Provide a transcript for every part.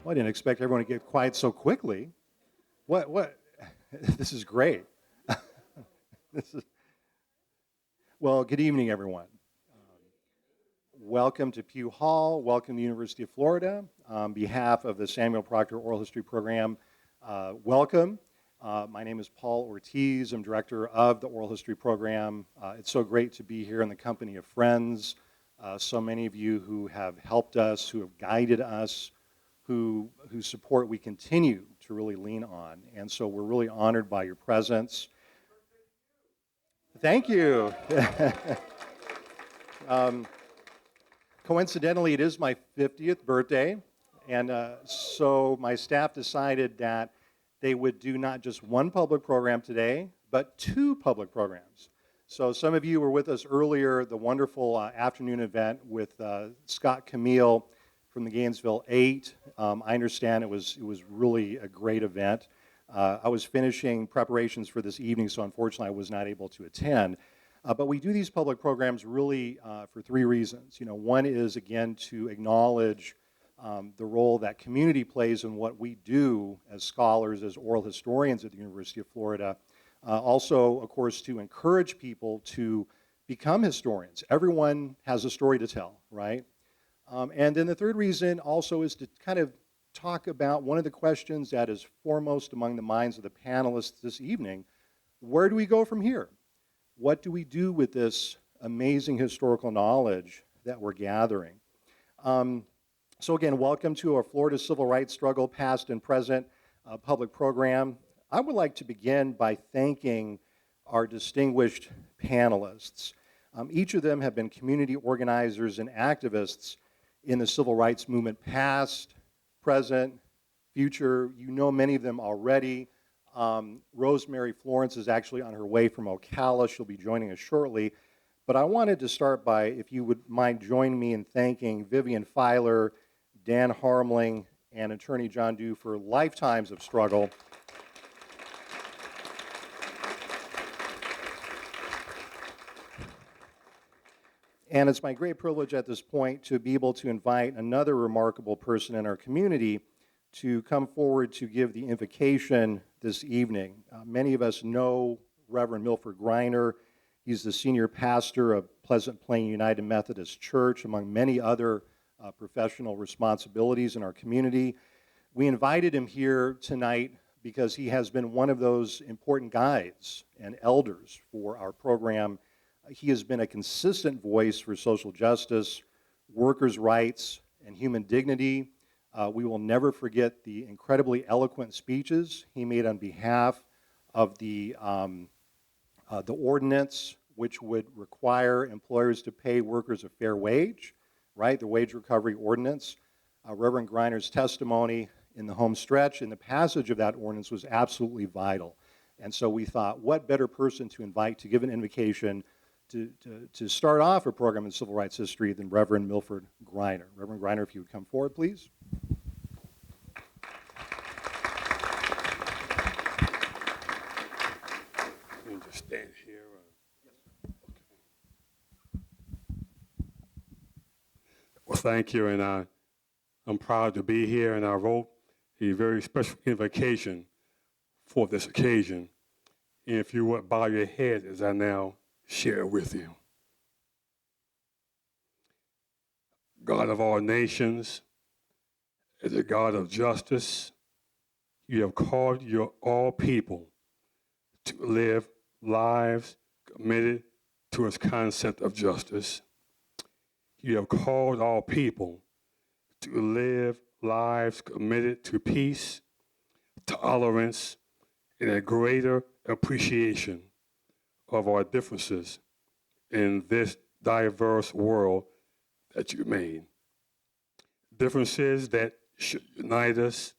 I didn't expect everyone to get quiet so quickly. What? This is great. Well, good evening, everyone. Welcome to Pugh Hall. Welcome to the University of Florida. On behalf of the Samuel Proctor Oral History Program, welcome. My name is Paul Ortiz. I'm director of the Oral History Program. It's so great to be here in the company of friends, so many of you who have helped us, who have guided us, whose support we continue to really lean on. And so we're really honored by your presence. Thank you. Coincidentally, it is my 50th birthday, and so my staff decided that they would do not just one public program today, but two public programs. So some of you were with us earlier, the wonderful afternoon event with Scott Camille from the Gainesville 8. I understand it was really a great event. I was finishing preparations for this evening, so unfortunately I was not able to attend. But we do these public programs really for three reasons. One is, again, to acknowledge the role that community plays in what we do as scholars, as oral historians at the University of Florida. Also, of course, to encourage people to become historians. Everyone has a story to tell, right? And then the third reason also is to kind of talk about one of the questions that is foremost among the minds of the panelists this evening. Where do we go from here? What do we do with this amazing historical knowledge that we're gathering? So again, welcome to our Florida Civil Rights Struggle Past and Present public program. I would like to begin by thanking our distinguished panelists. Each of them have been community organizers and activists in the civil rights movement past, present, future. You know many of them already. Rosemary Florence is actually on her way from Ocala. She'll be joining us shortly. But I wanted to start by, if you would mind joining me in thanking Vivian Filer, Dan Harmeling, and attorney John Dew for lifetimes of struggle. And it's my great privilege at this point to be able to invite another remarkable person in our community to come forward to give the invocation this evening. Many of us know Reverend Milford Griner. He's the senior pastor of Pleasant Plain United Methodist Church, among many other professional responsibilities in our community. We invited him here tonight because he has been one of those important guides and elders for our program. He has been a consistent voice for social justice, workers' rights, and human dignity. We will never forget the incredibly eloquent speeches he made on behalf of the ordinance which would require employers to pay workers a fair wage, right? The wage recovery ordinance. Reverend Griner's testimony in the home stretch in the passage of that ordinance was absolutely vital. And so we thought, what better person to invite to give an invocation to start off a program in civil rights history than Reverend Milford Griner. Reverend Griner, if you would come forward, please. Let me just stand here. Okay. Well, thank you, and I'm proud to be here, and I wrote a very special invocation for this occasion. And if you would bow your head as I now share with you. God of all nations, as a God of justice, you have called your all people to live lives committed to its concept of justice. You have called all people to live lives committed to peace, tolerance, and a greater appreciation of our differences in this diverse world that you made. Differences that should unite us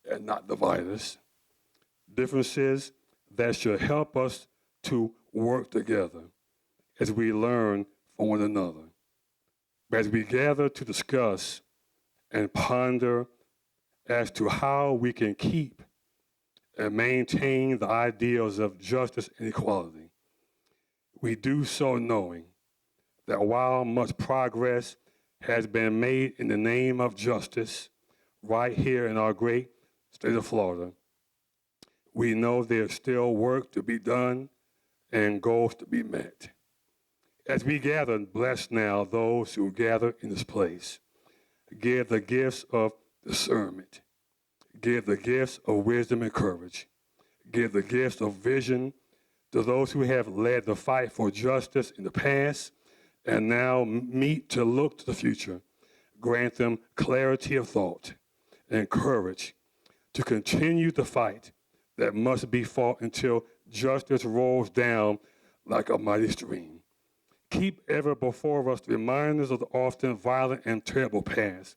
and not divide us. Differences that should help us to work together as we learn from one another. But as we gather to discuss and ponder as to how we can keep and maintain the ideals of justice and equality, we do so knowing that while much progress has been made in the name of justice, right here in our great state of Florida. We know there's still work to be done and goals to be met. As we gather, bless now those who gather in this place. Give the gifts of discernment. Give the gifts of wisdom and courage. Give the gifts of vision to those who have led the fight for justice in the past and now meet to look to the future. Grant them clarity of thought and courage to continue the fight that must be fought until justice rolls down like a mighty stream. Keep ever before us the reminders of the often violent and terrible past,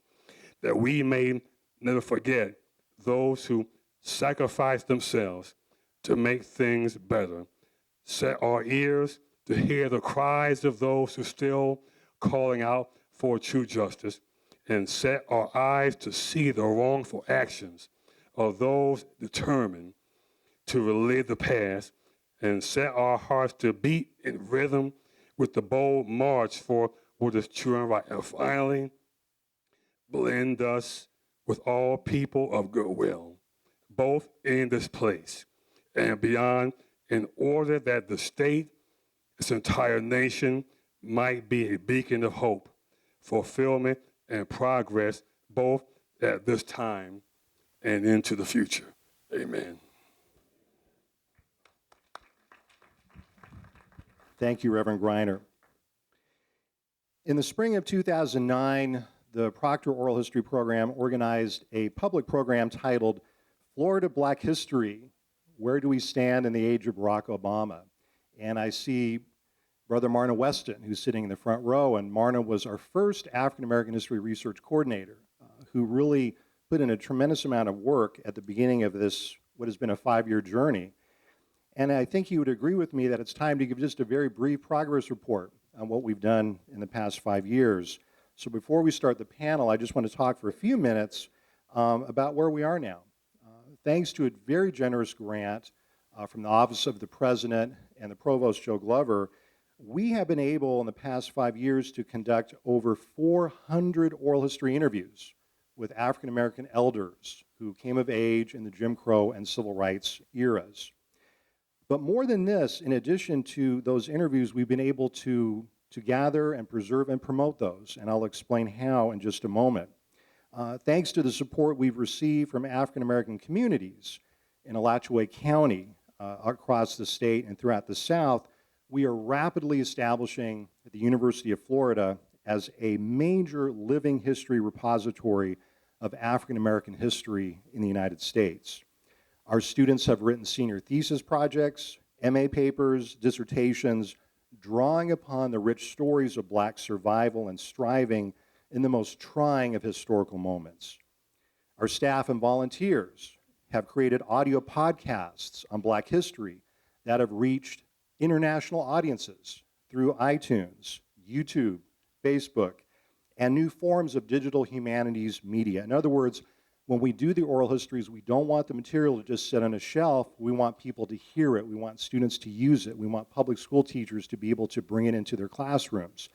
that we may never forget those who sacrificed themselves to make things better. Set our ears to hear the cries of those who still calling out for true justice, and set our eyes to see the wrongful actions of those determined to relive the past, and set our hearts to beat in rhythm with the bold march for what is true and right. And finally, blend us with all people of goodwill, both in this place and beyond, in order that the state, its entire nation, might be a beacon of hope, fulfillment, and progress, both at this time and into the future. Amen. Thank you, Reverend Griner. In the spring of 2009, the Proctor Oral History Program organized a public program titled Florida Black History, Where Do We Stand in the Age of Barack Obama? And I see Brother Marna Weston, who's sitting in the front row, and Marna was our first African American History Research Coordinator, who really put in a tremendous amount of work at the beginning of this, what has been a 5-year journey. And I think he would agree with me that it's time to give just a very brief progress report on what we've done in the past 5 years. So before we start the panel, I just want to talk for a few minutes about where we are now. Thanks to a very generous grant from the Office of the President and the Provost Joe Glover, we have been able in the past 5 years to conduct over 400 oral history interviews with African American elders who came of age in the Jim Crow and civil rights eras. But more than this, in addition to those interviews, we've been able to gather and preserve and promote those, and I'll explain how in just a moment. Thanks to the support we've received from African American communities in Alachua County, across the state and throughout the South, we are rapidly establishing at the University of Florida as a major living history repository of African American history in the United States. Our students have written senior thesis projects, MA papers, dissertations, drawing upon the rich stories of Black survival and striving in the most trying of historical moments. Our staff and volunteers have created audio podcasts on Black history that have reached international audiences through iTunes, YouTube, Facebook, and new forms of digital humanities media. In other words, when we do the oral histories, we don't want the material to just sit on a shelf. We want people to hear it. We want students to use it. We want public school teachers to be able to bring it into their classrooms.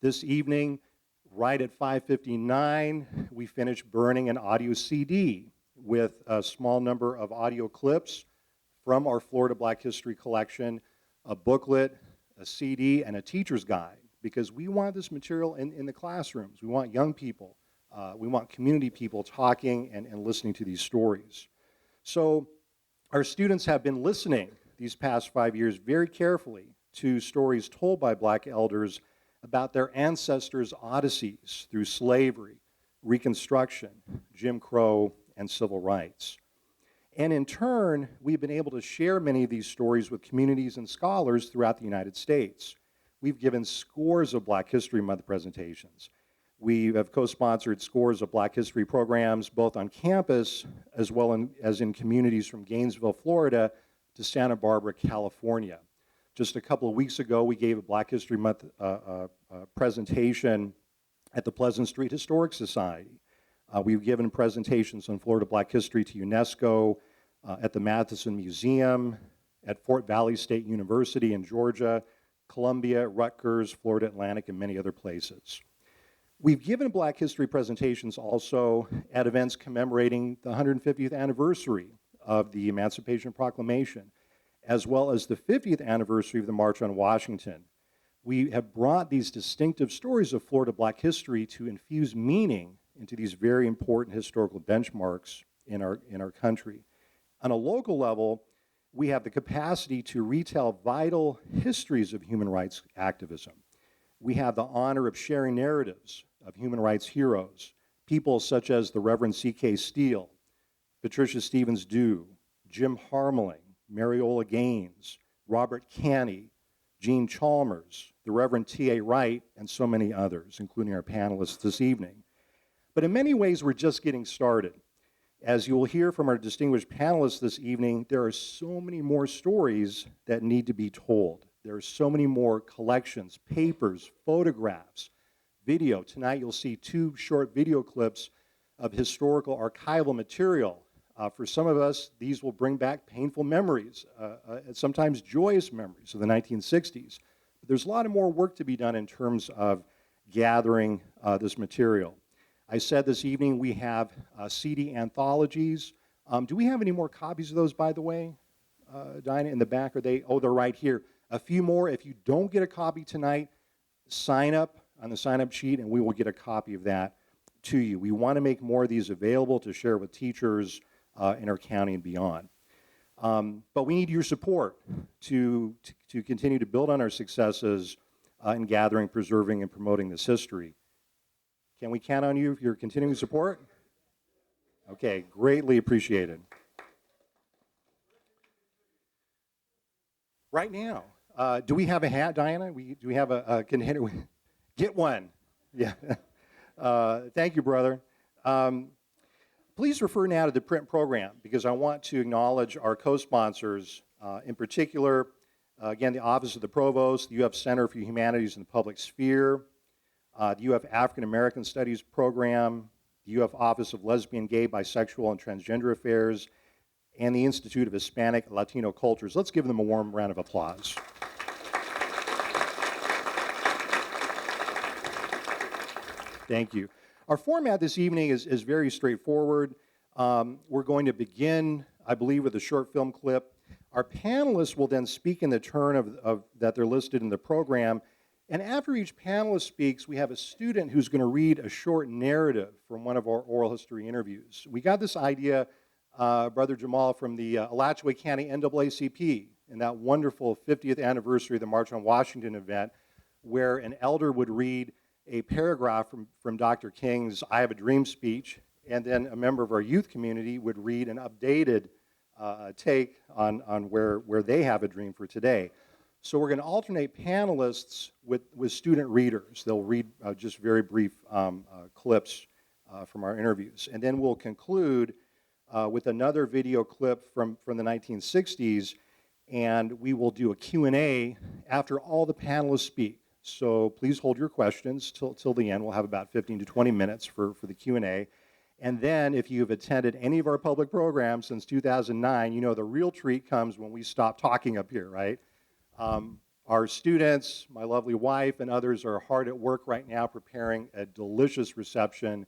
This evening, right at 5:59, we finished burning an audio CD with a small number of audio clips from our Florida Black History collection, a booklet, a CD, and a teacher's guide, because we want this material in the classrooms. We want young people, we want community people talking and listening to these stories. So our students have been listening these past 5 years very carefully to stories told by Black elders about their ancestors' odysseys through slavery, Reconstruction, Jim Crow, and civil rights. And in turn, we've been able to share many of these stories with communities and scholars throughout the United States. We've given scores of Black History Month presentations. We have co-sponsored scores of Black History programs both on campus as well as in communities from Gainesville, Florida to Santa Barbara, California. Just a couple of weeks ago, we gave a Black History Month presentation at the Pleasant Street Historic Society. We've given presentations on Florida Black history to UNESCO, at the Matheson Museum, at Fort Valley State University in Georgia, Columbia, Rutgers, Florida Atlantic, and many other places. We've given Black History presentations also at events commemorating the 150th anniversary of the Emancipation Proclamation, as well as the 50th anniversary of the March on Washington. We have brought these distinctive stories of Florida Black history to infuse meaning into these very important historical benchmarks in our country. On a local level, we have the capacity to retell vital histories of human rights activism. We have the honor of sharing narratives of human rights heroes, people such as the Reverend C.K. Steele, Patricia Stevens-Dew, Jim Harmeling, Mariola Gaines, Robert Canny, Jean Chalmers, the Reverend T.A. Wright, and so many others, including our panelists this evening. But in many ways, we're just getting started. As you will hear from our distinguished panelists this evening, there are so many more stories that need to be told. There are so many more collections, papers, photographs, video. Tonight you'll see 2 short video clips of historical archival material. For some of us, these will bring back painful memories, sometimes joyous memories of the 1960s. But there's a lot of more work to be done in terms of gathering this material. I said this evening we have CD anthologies. Do we have any more copies of those, by the way? Dinah, in the back, are they? Oh, they're right here. A few more. If you don't get a copy tonight, sign up on the sign-up sheet and we will get a copy of that to you. We want to make more of these available to share with teachers in our county and beyond. But we need your support to continue to build on our successes in gathering, preserving, and promoting this history. Can we count on you for your continuing support? Okay, greatly appreciated. Right now, do we have a hat, Diana? Do we have a container? Get one. Yeah. Thank you, brother. Please refer now to the print program because I want to acknowledge our co-sponsors, in particular, again, the Office of the Provost, the UF Center for Humanities in the Public Sphere, the UF African American Studies Program, the UF Office of Lesbian, Gay, Bisexual, and Transgender Affairs, and the Institute of Hispanic Latino Cultures. Let's give them a warm round of applause. Thank you. Our format this evening is very straightforward. We're going to begin, I believe, with a short film clip. Our panelists will then speak in the turn of that they're listed in the program. And after each panelist speaks, we have a student who's going to read a short narrative from one of our oral history interviews. We got this idea, Brother Jamal, from the Alachua County NAACP in that wonderful 50th anniversary of the March on Washington event, where an elder would read a paragraph from Dr. King's I Have a Dream speech, and then a member of our youth community would read an updated take on where they have a dream for today. So we're going to alternate panelists with student readers. They'll read just very brief clips from our interviews. And then we'll conclude with another video clip from the 1960s, and we will do a Q&A after all the panelists speak. So please hold your questions till the end. We'll have about 15 to 20 minutes for the Q&A. And then if you've attended any of our public programs since 2009, you know the real treat comes when we stop talking up here, right? Our students, my lovely wife, and others are hard at work right now preparing a delicious reception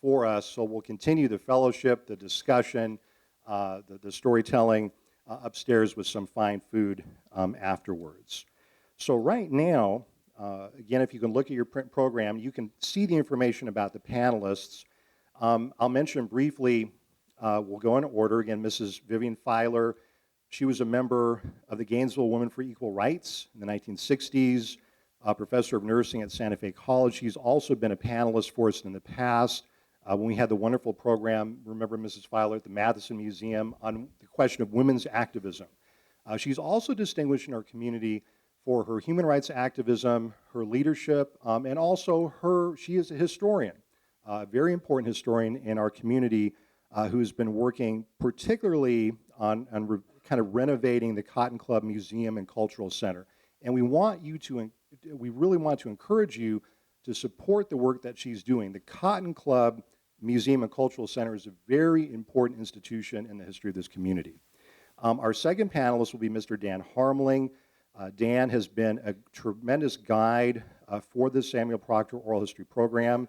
for us. So we'll continue the fellowship, the discussion, the storytelling upstairs with some fine food afterwards. So right now, again, if you can look at your print program, you can see the information about the panelists. I'll mention briefly, we'll go in order. Again, Mrs. Vivian Filer, she was a member of the Gainesville Women for Equal Rights in the 1960s, a professor of nursing at Santa Fe College. She's also been a panelist for us in the past when we had the wonderful program, remember Mrs. Filer, at the Matheson Museum on the question of women's activism. She's also distinguished in our community for her human rights activism, her leadership, and also she is a historian, a very important historian in our community who's been working particularly on kind of renovating the Cotton Club Museum and Cultural Center. And we really want to encourage you to support the work that she's doing. The Cotton Club Museum and Cultural Center is a very important institution in the history of this community. Our second panelist will be Mr. Dan Harmeling. Dan has been a tremendous guide for the Samuel Proctor Oral History Program.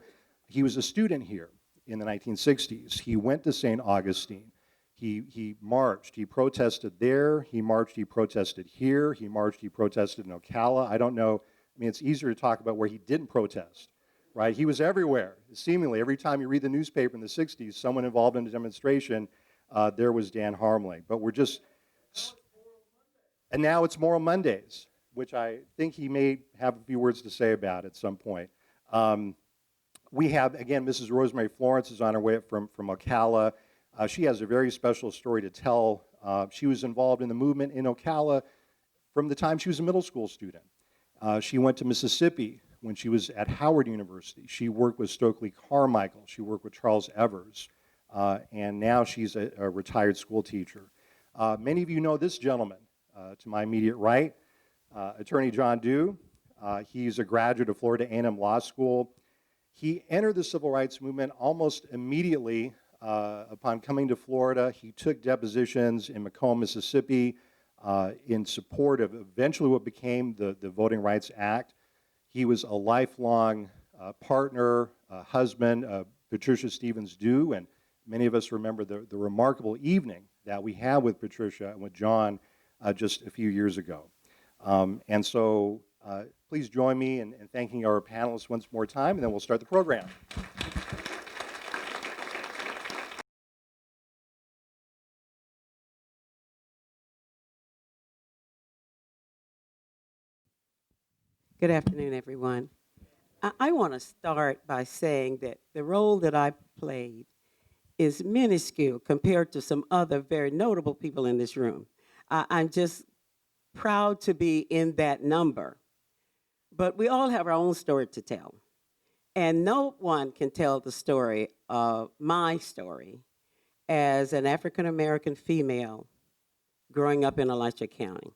He was a student here in the 1960s. He went to St. Augustine. He marched, he protested there, he marched, he protested here, he marched, he protested in Ocala. I don't know, I mean, it's easier to talk about where he didn't protest, right? He was everywhere, seemingly. Every time you read the newspaper in the 60s, someone involved in a demonstration, there was Dan Harmeling. But we're just, and now it's Moral Mondays, which I think he may have a few words to say about at some point. We have, again, Mrs. Rosemary Florence is on her way up from Ocala. She has a very special story to tell. She was involved in the movement in Ocala from the time she was a middle school student. She went to Mississippi when she was at Howard University. She worked with Stokely Carmichael. She worked with Charles Evers. And now she's a retired school teacher. Many of you know this gentleman to my immediate right, Attorney John Dew. He's a graduate of Florida A&M Law School. He entered the civil rights movement almost immediately upon coming to Florida. He took depositions in Macomb, Mississippi, in support of eventually what became the Voting Rights Act. He was a lifelong partner, husband of Patricia Stevens Dew, and many of us remember the remarkable evening that we had with Patricia and with John just a few years ago. And so please join me in thanking our panelists once more time, and then we'll start the program. Good afternoon, everyone. I want to start by saying that the role that I played is minuscule compared to some other very notable people in this room. I'm just proud to be in that number. But we all have our own story to tell. And no one can tell the story of my story as an African-American female growing up in Alachua County.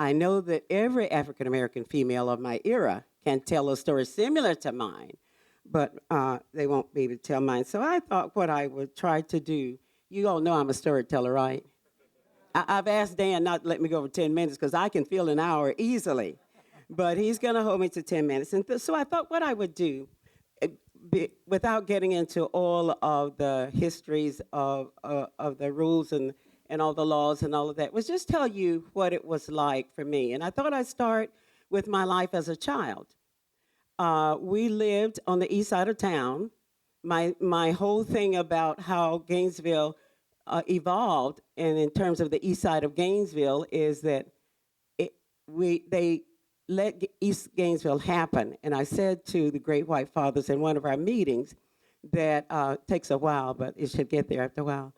I know that every African-American female of my era can tell a story similar to mine, but they won't be able to tell mine. So I thought what I would try to do, you all know I'm a storyteller, right? I've asked Dan not to let me go over 10 minutes because I can fill an hour easily, but he's going to hold me to 10 minutes. And so I thought what I would do, without getting into all of the histories of the rules and all the laws and all of that, was just tell you what it was like for me. And I thought I'd start with my life as a child. We lived on the east side of town. My whole thing about how Gainesville evolved, and in terms of the east side of Gainesville, is that they let East Gainesville happen. And I said to the Great White Fathers in one of our meetings that takes a while, but it should get there after a while,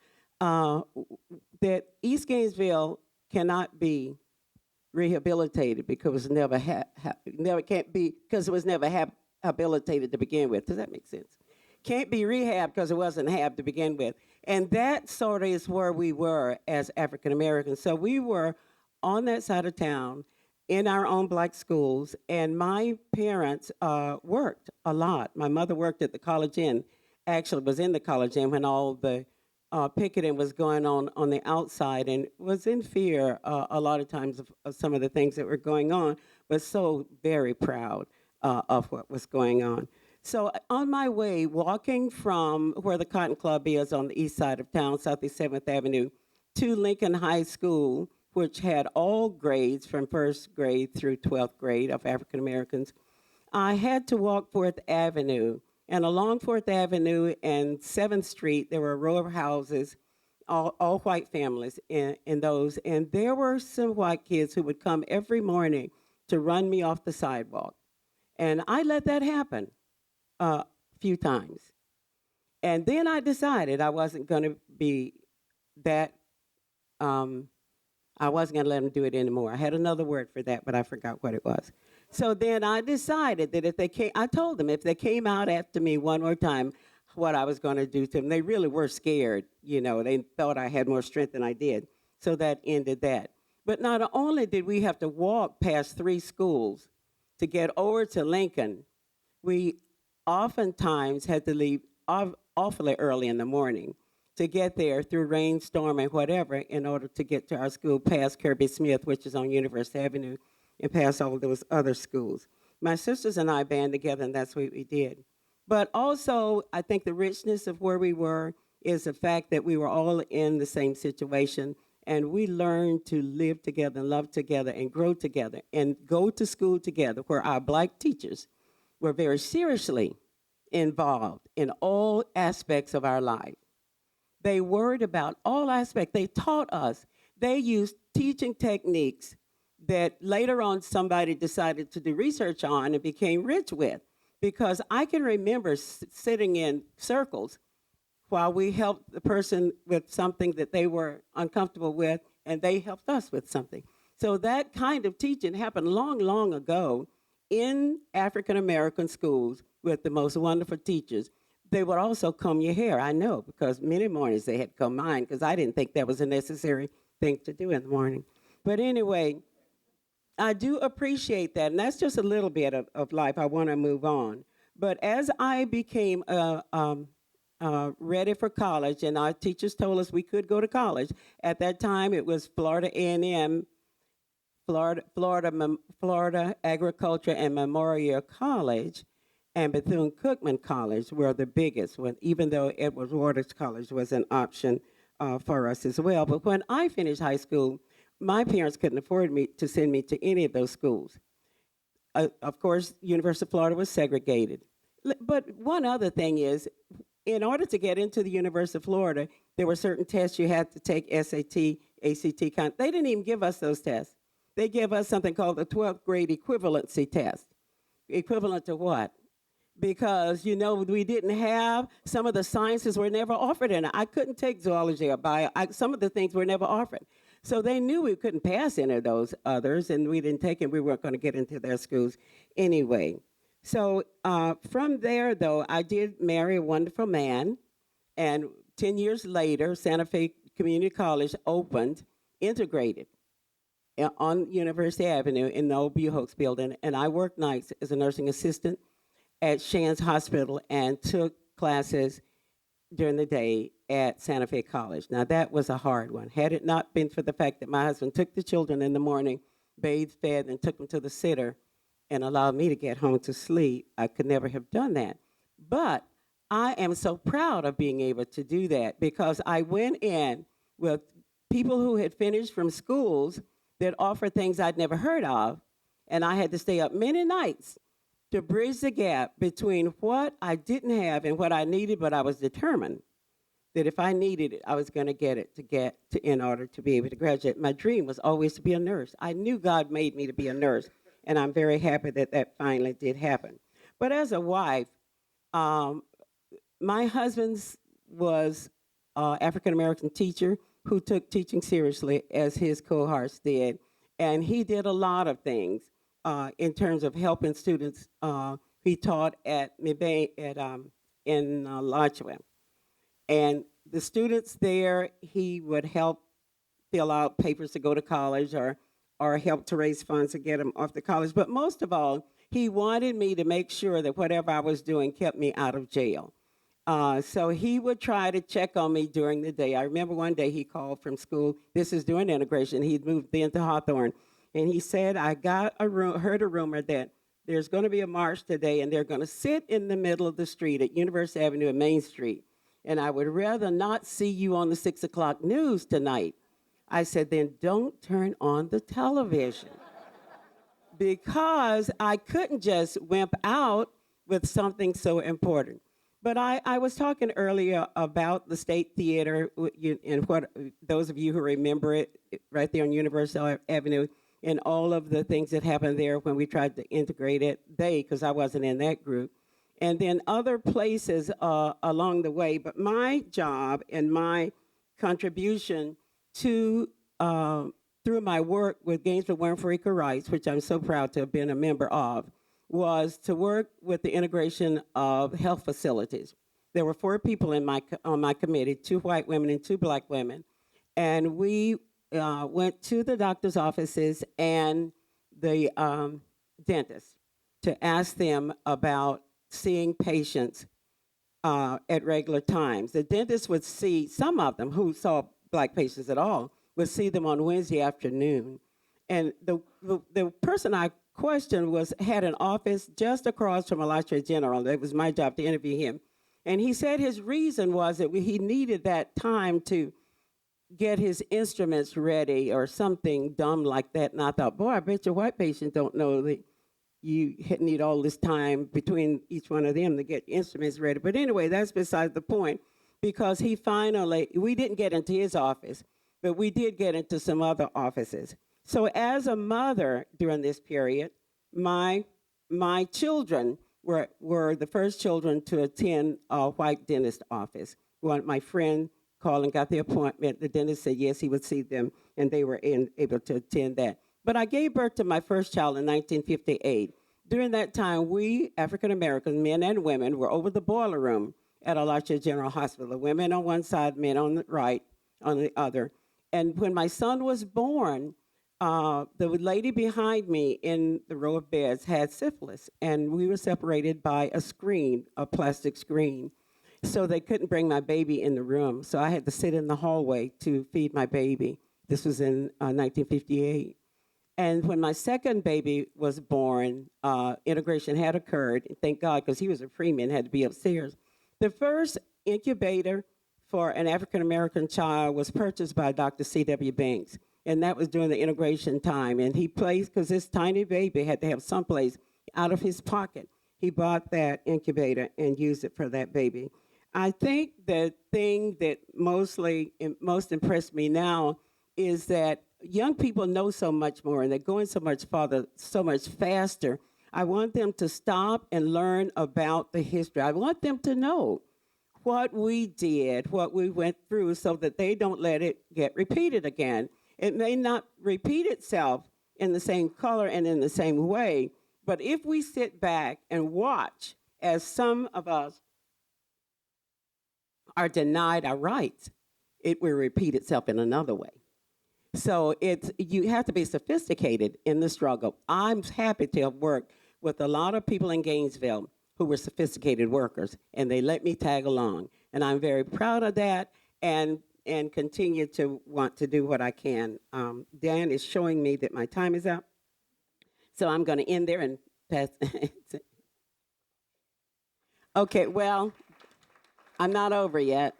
that East Gainesville cannot be rehabilitated because it never can't be because it was never habilitated to begin with. Does that make sense? Can't be rehabbed because it wasn't habbed to begin with. And that sort of is where we were as African Americans. So we were on that side of town in our own black schools, and my parents worked a lot. My mother worked at the College Inn, actually was in the College Inn when all the picketing was going on the outside, and was in fear a lot of times of some of the things that were going on, but so very proud of what was going on. So on my way, walking from where the Cotton Club is on the east side of town, Southeast 7th Avenue, to Lincoln High School, which had all grades from first grade through 12th grade of African Americans, I had to walk 4th Avenue. And along 4th Avenue and 7th Street, there were a row of houses, all white families in those. And there were some white kids who would come every morning to run me off the sidewalk. And I let that happen a few times. And then I decided I wasn't going to be that, I wasn't going to let them do it anymore. I had another word for that, but I forgot what it was. So then I decided that if they came, I told them if they came out after me one more time, what I was going to do to them. They really were scared, you know. They thought I had more strength than I did. So that ended that. But not only did we have to walk past 3 schools to get over to Lincoln, we oftentimes had to leave awfully early in the morning to get there through rainstorm and whatever in order to get to our school past Kirby Smith, which is on University Avenue, and past all of those other schools. My sisters and I band together, and that's what we did. But also, I think the richness of where we were is the fact that we were all in the same situation, and we learned to live together and love together and grow together and go to school together, where our black teachers were very seriously involved in all aspects of our life. They worried about all aspects. They taught us. They used teaching techniques that later on somebody decided to do research on and became rich with. Because I can remember sitting in circles while we helped the person with something that they were uncomfortable with, and they helped us with something. So that kind of teaching happened long, long ago in African-American schools with the most wonderful teachers. They would also comb your hair, I know, because many mornings they had comb mine, because I didn't think that was a necessary thing to do in the morning. But anyway, I do appreciate that, and that's just a little bit of life. I want to move on. But as I became ready for college, and our teachers told us we could go to college. At that time, it was Florida A&M, Florida Agriculture and Memorial College, and Bethune-Cookman College were the biggest, even though Edward Waters College was an option for us as well. But when I finished high school, my parents couldn't afford me to send me to any of those schools. Of course, University of Florida was segregated. But one other thing is, in order to get into the University of Florida, there were certain tests you had to take, SAT, ACT. They didn't even give us those tests. They gave us something called the 12th grade equivalency test. Equivalent to what? Because, we didn't have, some of the sciences were never offered in it. I couldn't take zoology or bio. Some of the things were never offered. So they knew we couldn't pass any of those others, and we didn't take them. We weren't going to get into their schools anyway. So from there, though, I did marry a wonderful man, and 10 years later, Santa Fe Community College opened, integrated, on University Avenue in the old Buchholz building, and I worked nights as a nursing assistant at Shands Hospital and took classes during the day at Santa Fe College. Now, that was a hard one. Had it not been for the fact that my husband took the children in the morning, bathed, fed, and took them to the sitter, and allowed me to get home to sleep, I could never have done that. But I am so proud of being able to do that, because I went in with people who had finished from schools that offered things I'd never heard of, and I had to stay up many nights to bridge the gap between what I didn't have and what I needed, but I was determined that if I needed it, I was going to get it in order to be able to graduate. My dream was always to be a nurse. I knew God made me to be a nurse, and I'm very happy that that finally did happen. But as a wife, my husband was an African-American teacher who took teaching seriously, as his cohorts did, and he did a lot of things in terms of helping students. He taught at in Lodgewell, and the students there, he would help fill out papers to go to college, or help to raise funds to get them off to college. But most of all, he wanted me to make sure that whatever I was doing kept me out of jail. So he would try to check on me during the day. I remember one day he called from school. This is during integration. He'd moved then to Hawthorne. And he said, I heard a rumor that there's going to be a march today, and they're going to sit in the middle of the street at University Avenue and Main Street. And I would rather not see you on the 6 o'clock news tonight. I said, then don't turn on the television. Because I couldn't just wimp out with something so important. But I was talking earlier about the State Theater, and what those of you who remember it, right there on University Avenue, and all of the things that happened there when we tried to integrate it, because I wasn't in that group, and then other places along the way. But my job and my contribution to, through my work with Gainesville Women for Equal Rights, which I'm so proud to have been a member of, was to work with the integration of health facilities. There were 4 people on my committee, 2 white women and 2 black women, and we went to the doctor's offices and the dentist to ask them about seeing patients at regular times. The dentist would see some of them who saw black patients at all, would see them on Wednesday afternoon. And the person I questioned had an office just across from Electric General. It was my job to interview him. And he said his reason was that he needed that time to get his instruments ready or something dumb like that. And I thought, boy, I bet your white patients don't know that you need all this time between each one of them to get instruments ready. But anyway, that's beside the point, because we didn't get into his office, but we did get into some other offices. So as a mother during this period, my children were the first children to attend a white dentist office. My friend called and got the appointment. The dentist said yes, he would see them, and they were able to attend that. But I gave birth to my first child in 1958. During that time, we African American men and women were over the boiler room at Alachua General Hospital. The women on one side, men on the right, on the other. And when my son was born, the lady behind me in the row of beds had syphilis, and we were separated by a plastic screen. So they couldn't bring my baby in the room. So I had to sit in the hallway to feed my baby. This was in 1958. And when my second baby was born, integration had occurred. Thank God, because he was a freeman, had to be upstairs. The first incubator for an African-American child was purchased by Dr. C.W. Banks, and that was during the integration time. And he placed, because this tiny baby had to have someplace out of his pocket, he bought that incubator and used it for that baby. I think the thing that most impressed me now is that young people know so much more, and they're going so much farther, so much faster. I want them to stop and learn about the history. I want them to know what we did, what we went through, so that they don't let it get repeated again. It may not repeat itself in the same color and in the same way, but if we sit back and watch, as some of us are denied our rights, it will repeat itself in another way. So you have to be sophisticated in the struggle. I'm happy to have worked with a lot of people in Gainesville who were sophisticated workers, and they let me tag along. And I'm very proud of that, and continue to want to do what I can. Dan is showing me that my time is up, so I'm going to end there and pass. Okay, well, I'm not over yet.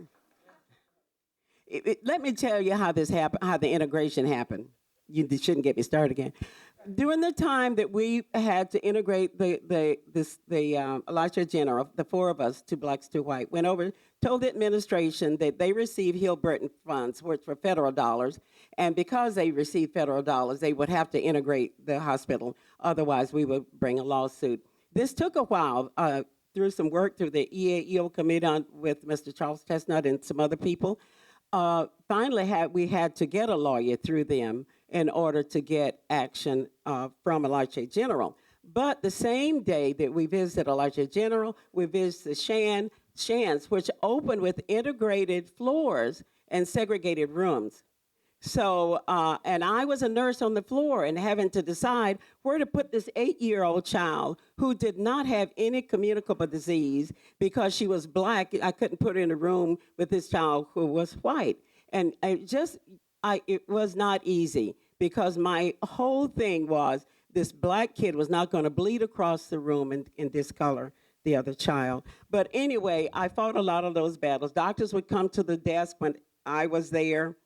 Let me tell you how this happened, how the integration happened. You shouldn't get me started again. During the time that we had to integrate the Alachua General, the four of us, 2 blacks, 2 white, went over, told the administration that they received Hill-Burton funds, which were federal dollars, and because they received federal dollars, they would have to integrate the hospital. Otherwise, we would bring a lawsuit. This took a while. Through some work through the EAEO committee with Mr. Charles Chestnut and some other people, finally we had to get a lawyer through them in order to get action from Alachua General. But the same day that we visited Alachua General, we visited Shands, which opened with integrated floors and segregated rooms. So, and I was a nurse on the floor and having to decide where to put this 8-year-old child who did not have any communicable disease because she was black. I couldn't put her in a room with this child who was white. And it was not easy, because my whole thing was this black kid was not going to bleed across the room and discolor the other child. But anyway, I fought a lot of those battles. Doctors would come to the desk when I was there,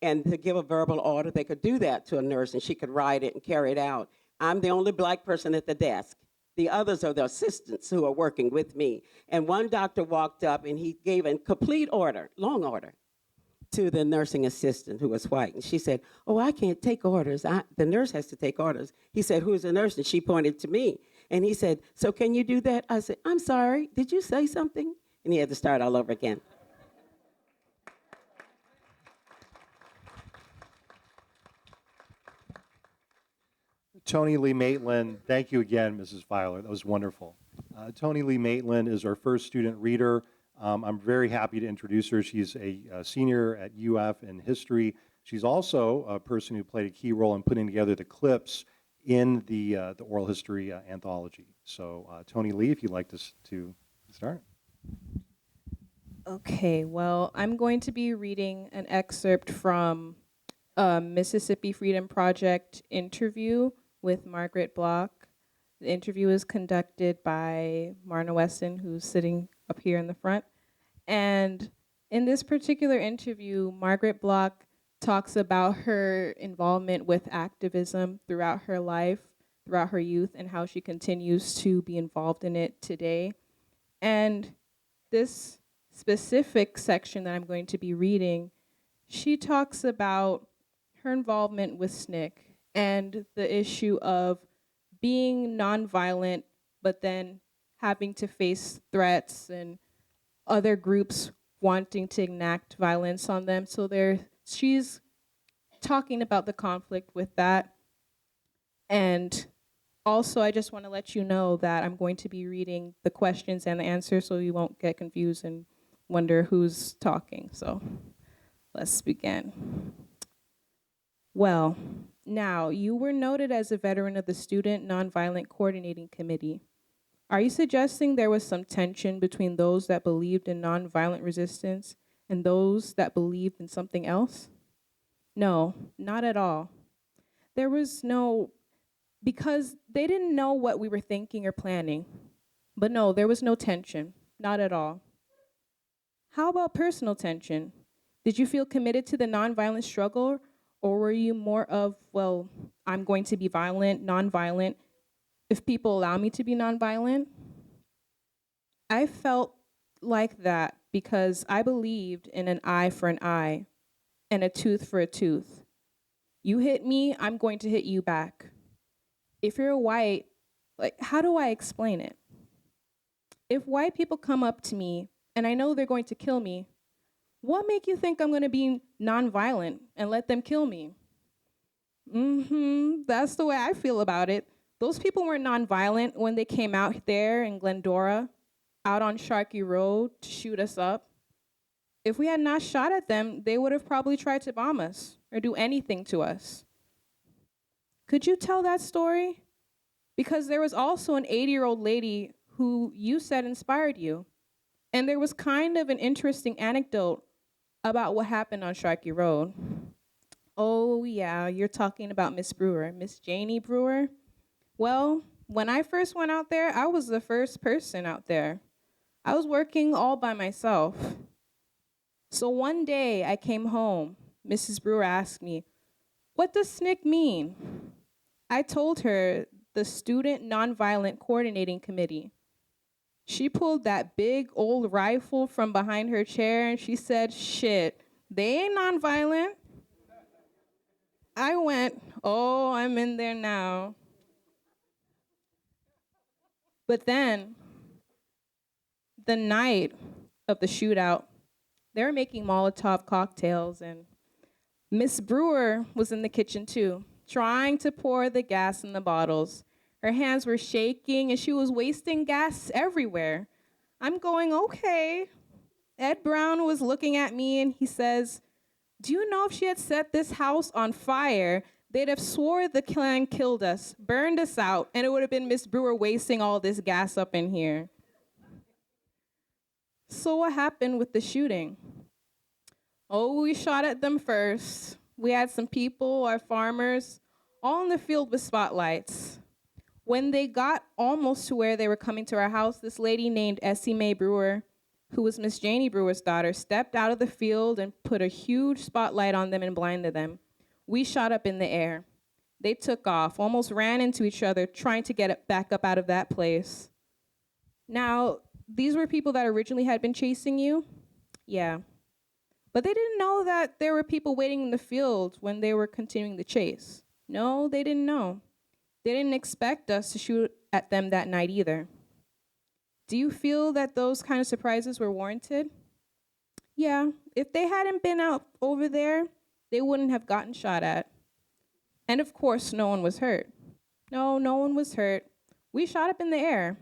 and to give a verbal order, they could do that to a nurse, and she could write it and carry it out. I'm the only black person at the desk. The others are the assistants who are working with me. And one doctor walked up, and he gave a complete order, long order, to the nursing assistant who was white. And she said, oh, I can't take orders. The nurse has to take orders. He said, who's the nurse? And she pointed to me. And he said, so can you do that? I said, I'm sorry, did you say something? And he had to start all over again. Toni-Lee Maitland, thank you again, Mrs. Filer. That was wonderful. Toni-Lee Maitland is our first student reader. I'm very happy to introduce her. She's a senior at UF in history. She's also a person who played a key role in putting together the clips in the oral history anthology. So Toni-Lee, if you'd like to start. Okay, well, I'm going to be reading an excerpt from a Mississippi Freedom Project interview with Margaret Block. The interview was conducted by Marna Weston, who's sitting up here in the front. And in this particular interview, Margaret Block talks about her involvement with activism throughout her life, throughout her youth, and how she continues to be involved in it today. And this specific section that I'm going to be reading, she talks about her involvement with SNCC and the issue of being nonviolent, but then having to face threats and other groups wanting to enact violence on them. So she's talking about the conflict with that. And also, I just want to let you know that I'm going to be reading the questions and the answers so you won't get confused and wonder who's talking. So let's begin. Well, now, you were noted as a veteran of the Student Nonviolent Coordinating Committee. Are you suggesting there was some tension between those that believed in nonviolent resistance and those that believed in something else? No, not at all. There was no, because they didn't know what we were thinking or planning. But no, there was no tension, not at all. How about personal tension? Did you feel committed to the nonviolent struggle, or were you more of, well, I'm going to be violent, nonviolent, if people allow me to be nonviolent? I felt like that because I believed in an eye for an eye and a tooth for a tooth. You hit me, I'm going to hit you back. If you're white, how do I explain it? If white people come up to me and I know they're going to kill me, what make you think I'm going to be nonviolent and let them kill me? That's the way I feel about it. Those people weren't nonviolent when they came out there in Glendora, out on Sharkey Road to shoot us up. If we had not shot at them, they would have probably tried to bomb us or do anything to us. Could you tell that story? Because there was also an 80-year-old lady who you said inspired you. And there was kind of an interesting anecdote about what happened on Sharkey Road. Oh yeah, you're talking about Miss Brewer, Miss Janie Brewer. Well, when I first went out there, I was the first person out there. I was working all by myself. So one day I came home. Mrs. Brewer asked me, "What does SNCC mean?" I told her, the Student Nonviolent Coordinating Committee. She pulled that big old rifle from behind her chair and she said, "Shit, they ain't nonviolent." I went, oh, I'm in there now. But then, the night of the shootout, they were making Molotov cocktails, and Miss Brewer was in the kitchen too, trying to pour the gas in the bottles. Her hands were shaking, and she was wasting gas everywhere. I'm going, okay. Ed Brown was looking at me, and he says, "Do you know if she had set this house on fire, they'd have swore the Klan killed us, burned us out, and it would have been Miss Brewer wasting all this gas up in here." So what happened with the shooting? Oh, we shot at them first. We had some people, our farmers, all in the field with spotlights. When they got almost to where they were coming to our house, this lady named Essie Mae Brewer, who was Miss Janie Brewer's daughter, stepped out of the field and put a huge spotlight on them and blinded them. We shot up in the air. They took off, almost ran into each other, trying to get back up out of that place. Now, these were people that originally had been chasing you? Yeah. But they didn't know that there were people waiting in the field when they were continuing the chase. No, they didn't know. They didn't expect us to shoot at them that night either. Do you feel that those kind of surprises were warranted? Yeah, if they hadn't been out over there, they wouldn't have gotten shot at. And of course, no one was hurt. No one was hurt. We shot up in the air.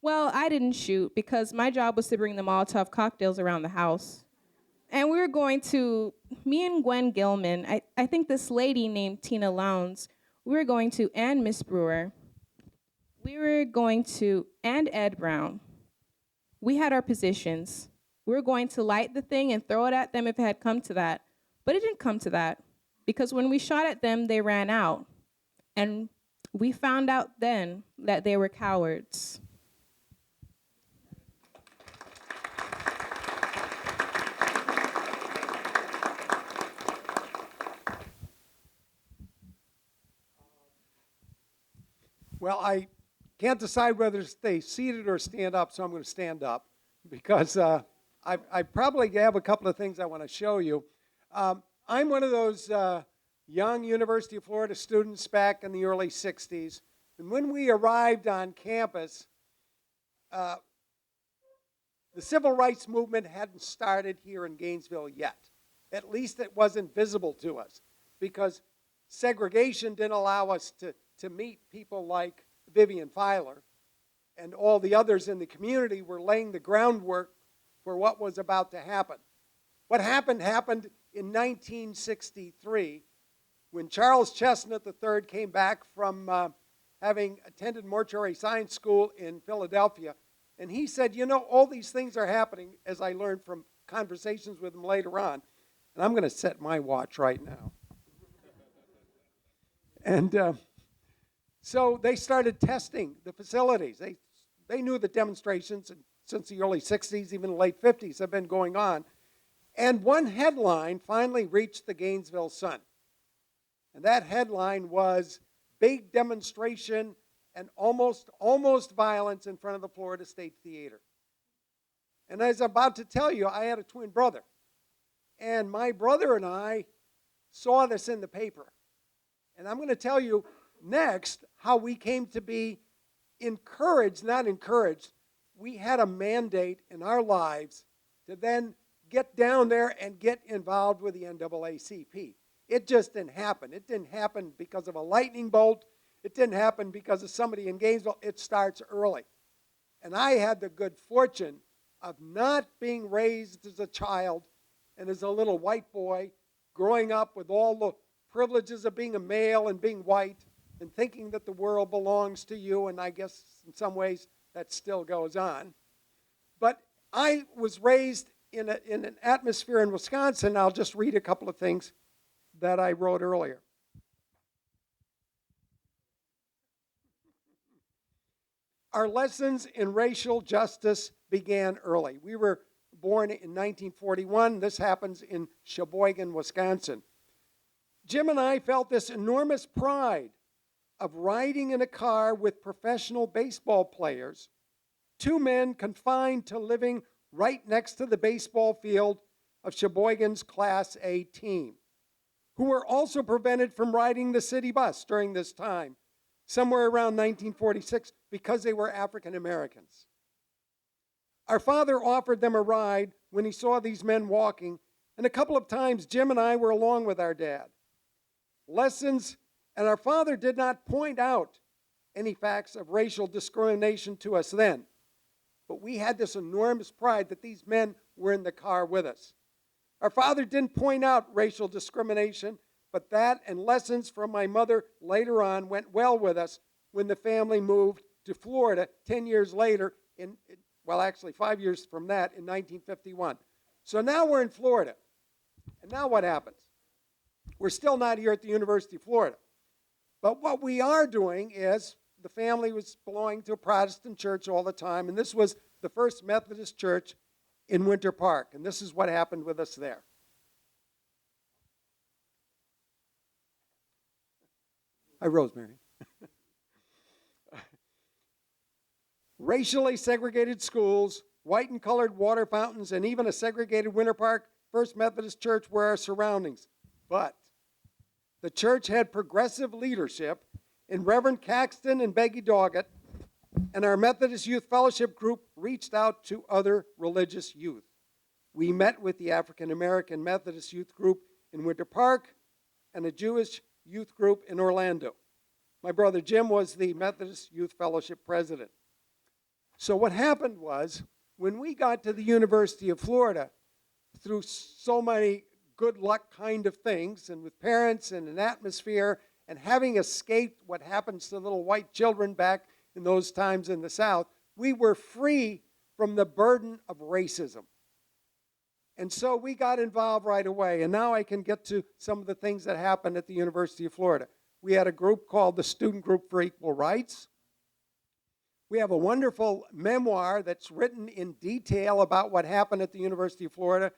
Well, I didn't shoot because my job was to bring the Molotov cocktails around the house. And we were going to, me and Gwen Gilman, I think this lady named Tina Lowndes, we were going to, and Miss Brewer, we were going to, and Ed Brown. We had our positions. we're going to light the thing and throw it at them if it had come to that. But it didn't come to that, because when we shot at them, they ran out. And we found out then that they were cowards. Well, I can't decide whether to stay seated or stand up, so I'm going to stand up because I probably have a couple of things I want to show you. I'm one of those young University of Florida students back in the early 60s. And when we arrived on campus, the civil rights movement hadn't started here in Gainesville yet. At least it wasn't visible to us, because segregation didn't allow us to meet people like Vivian Filer, and all the others in the community were laying the groundwork for what was about to happen. What happened in 1963 when Charles Chestnut III came back from having attended mortuary science school in Philadelphia, and he said, you know, all these things are happening, as I learned from conversations with him later on, and I'm going to set my watch right now. And so they started testing the facilities. They knew the demonstrations since the early 60s, even the late 50s, have been going on. And one headline finally reached the Gainesville Sun. And that headline was, "Big Demonstration and almost violence in front of the Florida State Theater." And as I'm about to tell you, I had a twin brother. And my brother and I saw this in the paper. And I'm going to tell you next how we came to be encouraged, not encouraged. We had a mandate in our lives to then get down there and get involved with the NAACP. It just didn't happen. It didn't happen because of a lightning bolt. It didn't happen because of somebody in Gainesville. It starts early. And I had the good fortune of not being raised as a child and as a little white boy, growing up with all the privileges of being a male and being white, and thinking that the world belongs to you, and I guess in some ways that still goes on. But I was raised in an atmosphere in Wisconsin. I'll just read a couple of things that I wrote earlier. Our lessons in racial justice began early. We were born in 1941. This happens in Sheboygan, Wisconsin. Jim and I felt this enormous pride of riding in a car with professional baseball players, two men confined to living right next to the baseball field of Sheboygan's Class A team, who were also prevented from riding the city bus during this time, somewhere around 1946, because they were African Americans. Our father offered them a ride when he saw these men walking, and a couple of times Jim and I were along with our dad. And our father did not point out any facts of racial discrimination to us then. But we had this enormous pride that these men were in the car with us. Our father didn't point out racial discrimination, but that and lessons from my mother later on went well with us when the family moved to Florida 10 years later, actually 5 years from that, in 1951. So now we're in Florida. And now what happens? We're still not here at the University of Florida. But what we are doing is, the family was belonging to a Protestant church all the time, and this was the First Methodist Church in Winter Park, and this is what happened with us there. Hi, Rosemary. Racially segregated schools, white and colored water fountains, and even a segregated Winter Park First Methodist Church were our surroundings. But the church had progressive leadership in Reverend Caxton and Beggy Doggett, and our Methodist Youth Fellowship group reached out to other religious youth. We met with the African American Methodist Youth Group in Winter Park and a Jewish youth group in Orlando. My brother Jim was the Methodist Youth Fellowship president. So what happened was, when we got to the University of Florida, through so many good luck kind of things, and with parents and an atmosphere, and having escaped what happens to little white children back in those times in the South, we were free from the burden of racism. And so we got involved right away. And now I can get to some of the things that happened at the University of Florida. We had a group called the Student Group for Equal Rights. We have a wonderful memoir that's written in detail about what happened at the University of Florida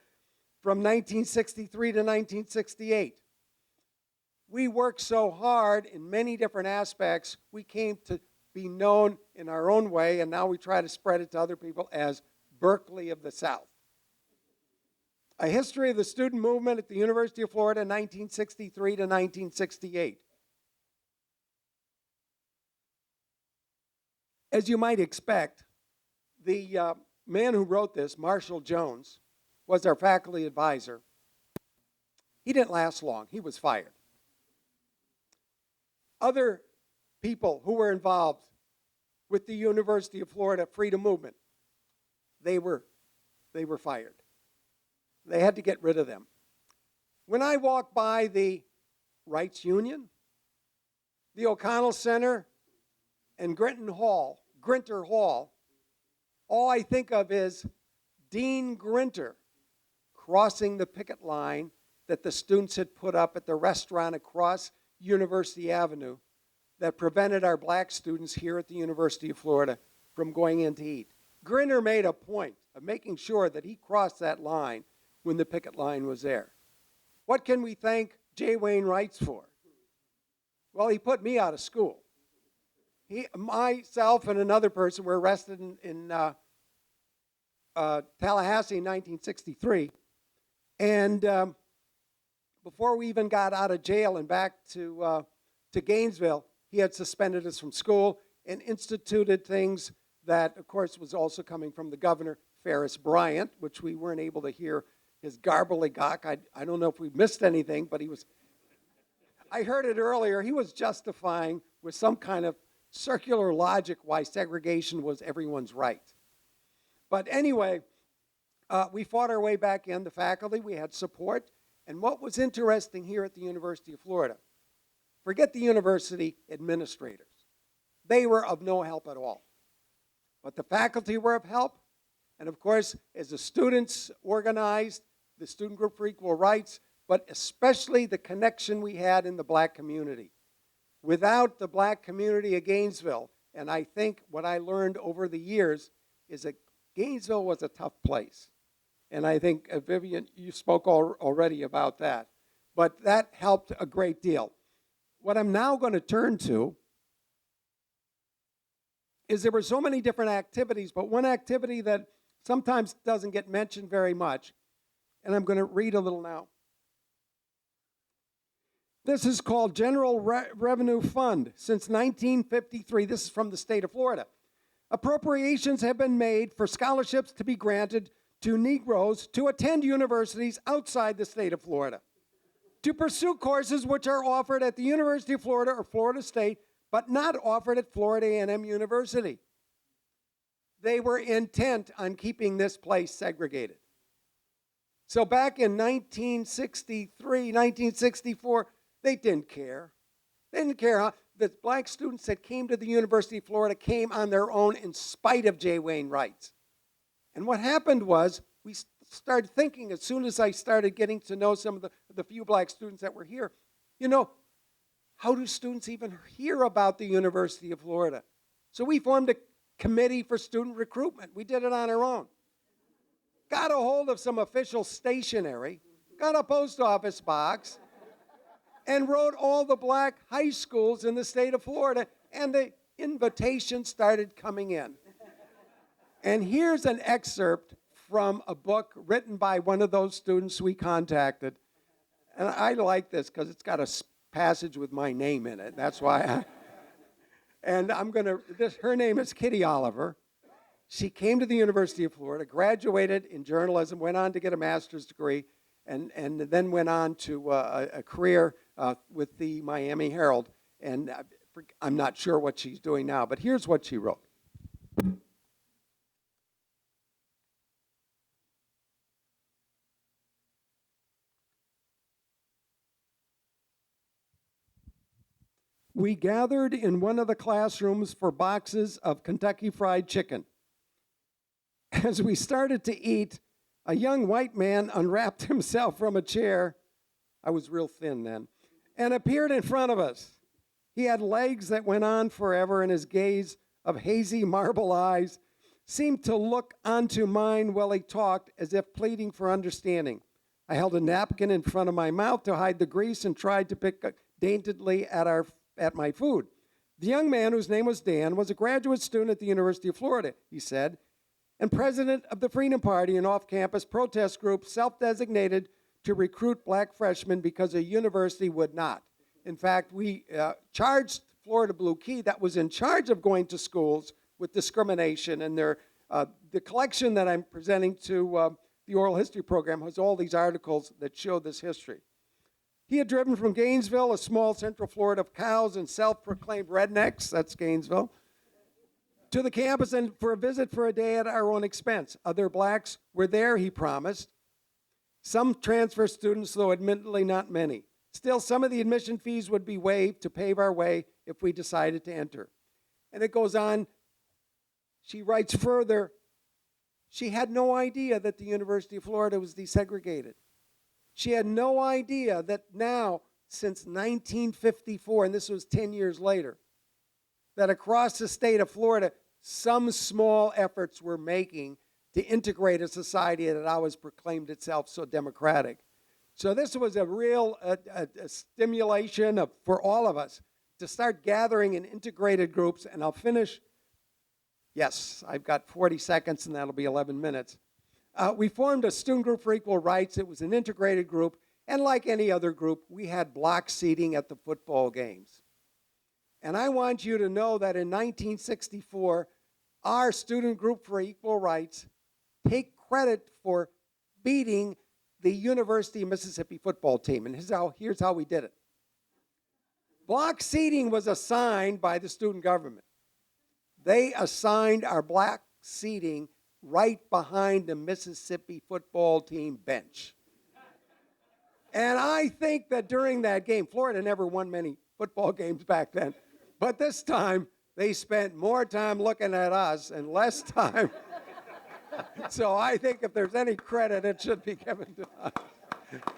from 1963 to 1968. We worked so hard in many different aspects, we came to be known in our own way, and now we try to spread it to other people as Berkeley of the South. A history of the student movement at the University of Florida, 1963 to 1968. As you might expect, the man who wrote this, Marshall Jones, was our faculty advisor. He didn't last long. He was fired. Other people who were involved with the University of Florida Freedom Movement, they were fired. They had to get rid of them. When I walk by the Rights Union, the O'Connell Center, and Grinter Hall, all I think of is Dean Grinter crossing the picket line that the students had put up at the restaurant across University Avenue that prevented our black students here at the University of Florida from going in to eat. Griner made a point of making sure that he crossed that line when the picket line was there. What can we thank J. Wayne Wright for? Well, he put me out of school. Myself and another person were arrested in Tallahassee in 1963. And before we even got out of jail and back to Gainesville, he had suspended us from school and instituted things that, of course, was also coming from the governor, Ferris Bryant, which we weren't able to hear his garbledygook. I don't know if we missed anything, but I heard it earlier, he was justifying with some kind of circular logic why segregation was everyone's right. But anyway, we fought our way back in, the faculty, we had support. And what was interesting here at the University of Florida, forget the university administrators. They were of no help at all. But the faculty were of help. And of course, as the students organized, the Student Group for Equal Rights, but especially the connection we had in the black community. Without the black community of Gainesville, and I think what I learned over the years is that Gainesville was a tough place. And I think, Vivian, you spoke already about that. But that helped a great deal. What I'm now going to turn to is there were so many different activities, but one activity that sometimes doesn't get mentioned very much, and I'm going to read a little now. This is called General Revenue Fund since 1953. This is from the state of Florida. Appropriations have been made for scholarships to be granted to Negroes to attend universities outside the state of Florida, to pursue courses which are offered at the University of Florida or Florida State, but not offered at Florida A&M University. They were intent on keeping this place segregated. So back in 1963, 1964, they didn't care. They didn't care how the black students that came to the University of Florida came on their own in spite of J. Wayne Wright. And what happened was we started thinking, as soon as I started getting to know some of the few black students that were here, you know, how do students even hear about the University of Florida? So we formed a committee for student recruitment. We did it on our own. Got a hold of some official stationery, got a post office box, and wrote all the black high schools in the state of Florida, and the invitations started coming in. And here's an excerpt from a book written by one of those students we contacted. And I like this because it's got a passage with my name in it. That's why her name is Kitty Oliver. She came to the University of Florida, graduated in journalism, went on to get a master's degree, and then went on to a career with the Miami Herald. And I'm not sure what she's doing now, but here's what she wrote. We gathered in one of the classrooms for boxes of Kentucky Fried Chicken. As we started to eat, A young white man unwrapped himself from a chair. I was real thin then, and appeared in front of us. He had legs that went on forever, and his gaze of hazy marble eyes seemed to look onto mine while he talked, as if pleading for understanding. I held a napkin in front of my mouth to hide the grease and tried to pick daintily at my food. The young man, whose name was Dan, was a graduate student at the University of Florida, he said, and president of the Freedom Party, an off-campus protest group self-designated to recruit black freshmen because a university would not. In fact, we charged Florida Blue Key, that was in charge of going to schools with discrimination, and the collection that I'm presenting to the oral history program has all these articles that show this history. He had driven from Gainesville, a small central Florida of cows and self-proclaimed rednecks, that's Gainesville, to the campus and for a visit for a day at our own expense. Other blacks were there, he promised. Some transfer students, though admittedly not many. Still, some of the admission fees would be waived to pave our way if we decided to enter. And it goes on. She writes further, she had no idea that the University of Florida was desegregated. She had no idea that now, since 1954, and this was 10 years later, that across the state of Florida, some small efforts were making to integrate a society that always proclaimed itself so democratic. So this was a real stimulation for all of us to start gathering in integrated groups, and I'll finish. Yes, I've got 40 seconds, and that'll be 11 minutes. We formed a student group for equal rights. It was an integrated group, and like any other group, we had block seating at the football games. And I want you to know that in 1964, our student group for equal rights take credit for beating the University of Mississippi football team, and here's how we did it. Block seating was assigned by the student government. They assigned our black seating right behind the Mississippi football team bench. And I think that during that game, Florida never won many football games back then, but this time they spent more time looking at us and less time. So I think if there's any credit, it should be given to us.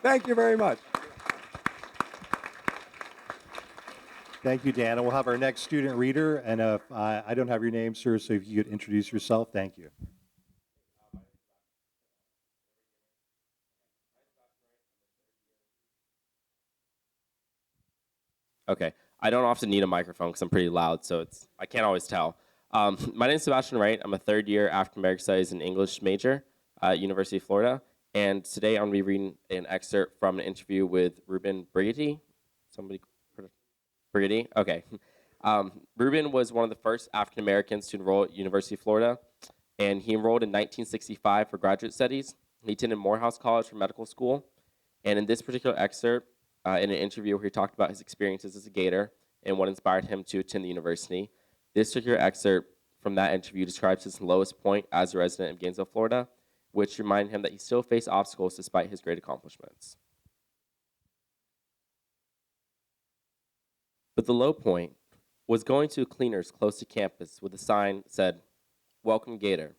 Thank you very much. Thank you, Dan. And we'll have our next student reader. And if I don't have your name, sir, so if you could introduce yourself, thank you. Okay. I don't often need a microphone because I'm pretty loud, so I can't always tell. My name is Sebastian Wright. I'm a third-year African American Studies and English major at University of Florida. And today I'm going to be reading an excerpt from an interview with Reuben Brigety. Somebody? Brigety? Okay. Reuben was one of the first African Americans to enroll at University of Florida, and he enrolled in 1965 for graduate studies. He attended Morehouse College for medical school, and in this particular excerpt, in an interview where he talked about his experiences as a Gator and what inspired him to attend the university, this particular excerpt from that interview describes his lowest point as a resident of Gainesville, Florida, which reminded him that he still faced obstacles despite his great accomplishments. But the low point was going to a cleaners close to campus with a sign that said, "Welcome Gator."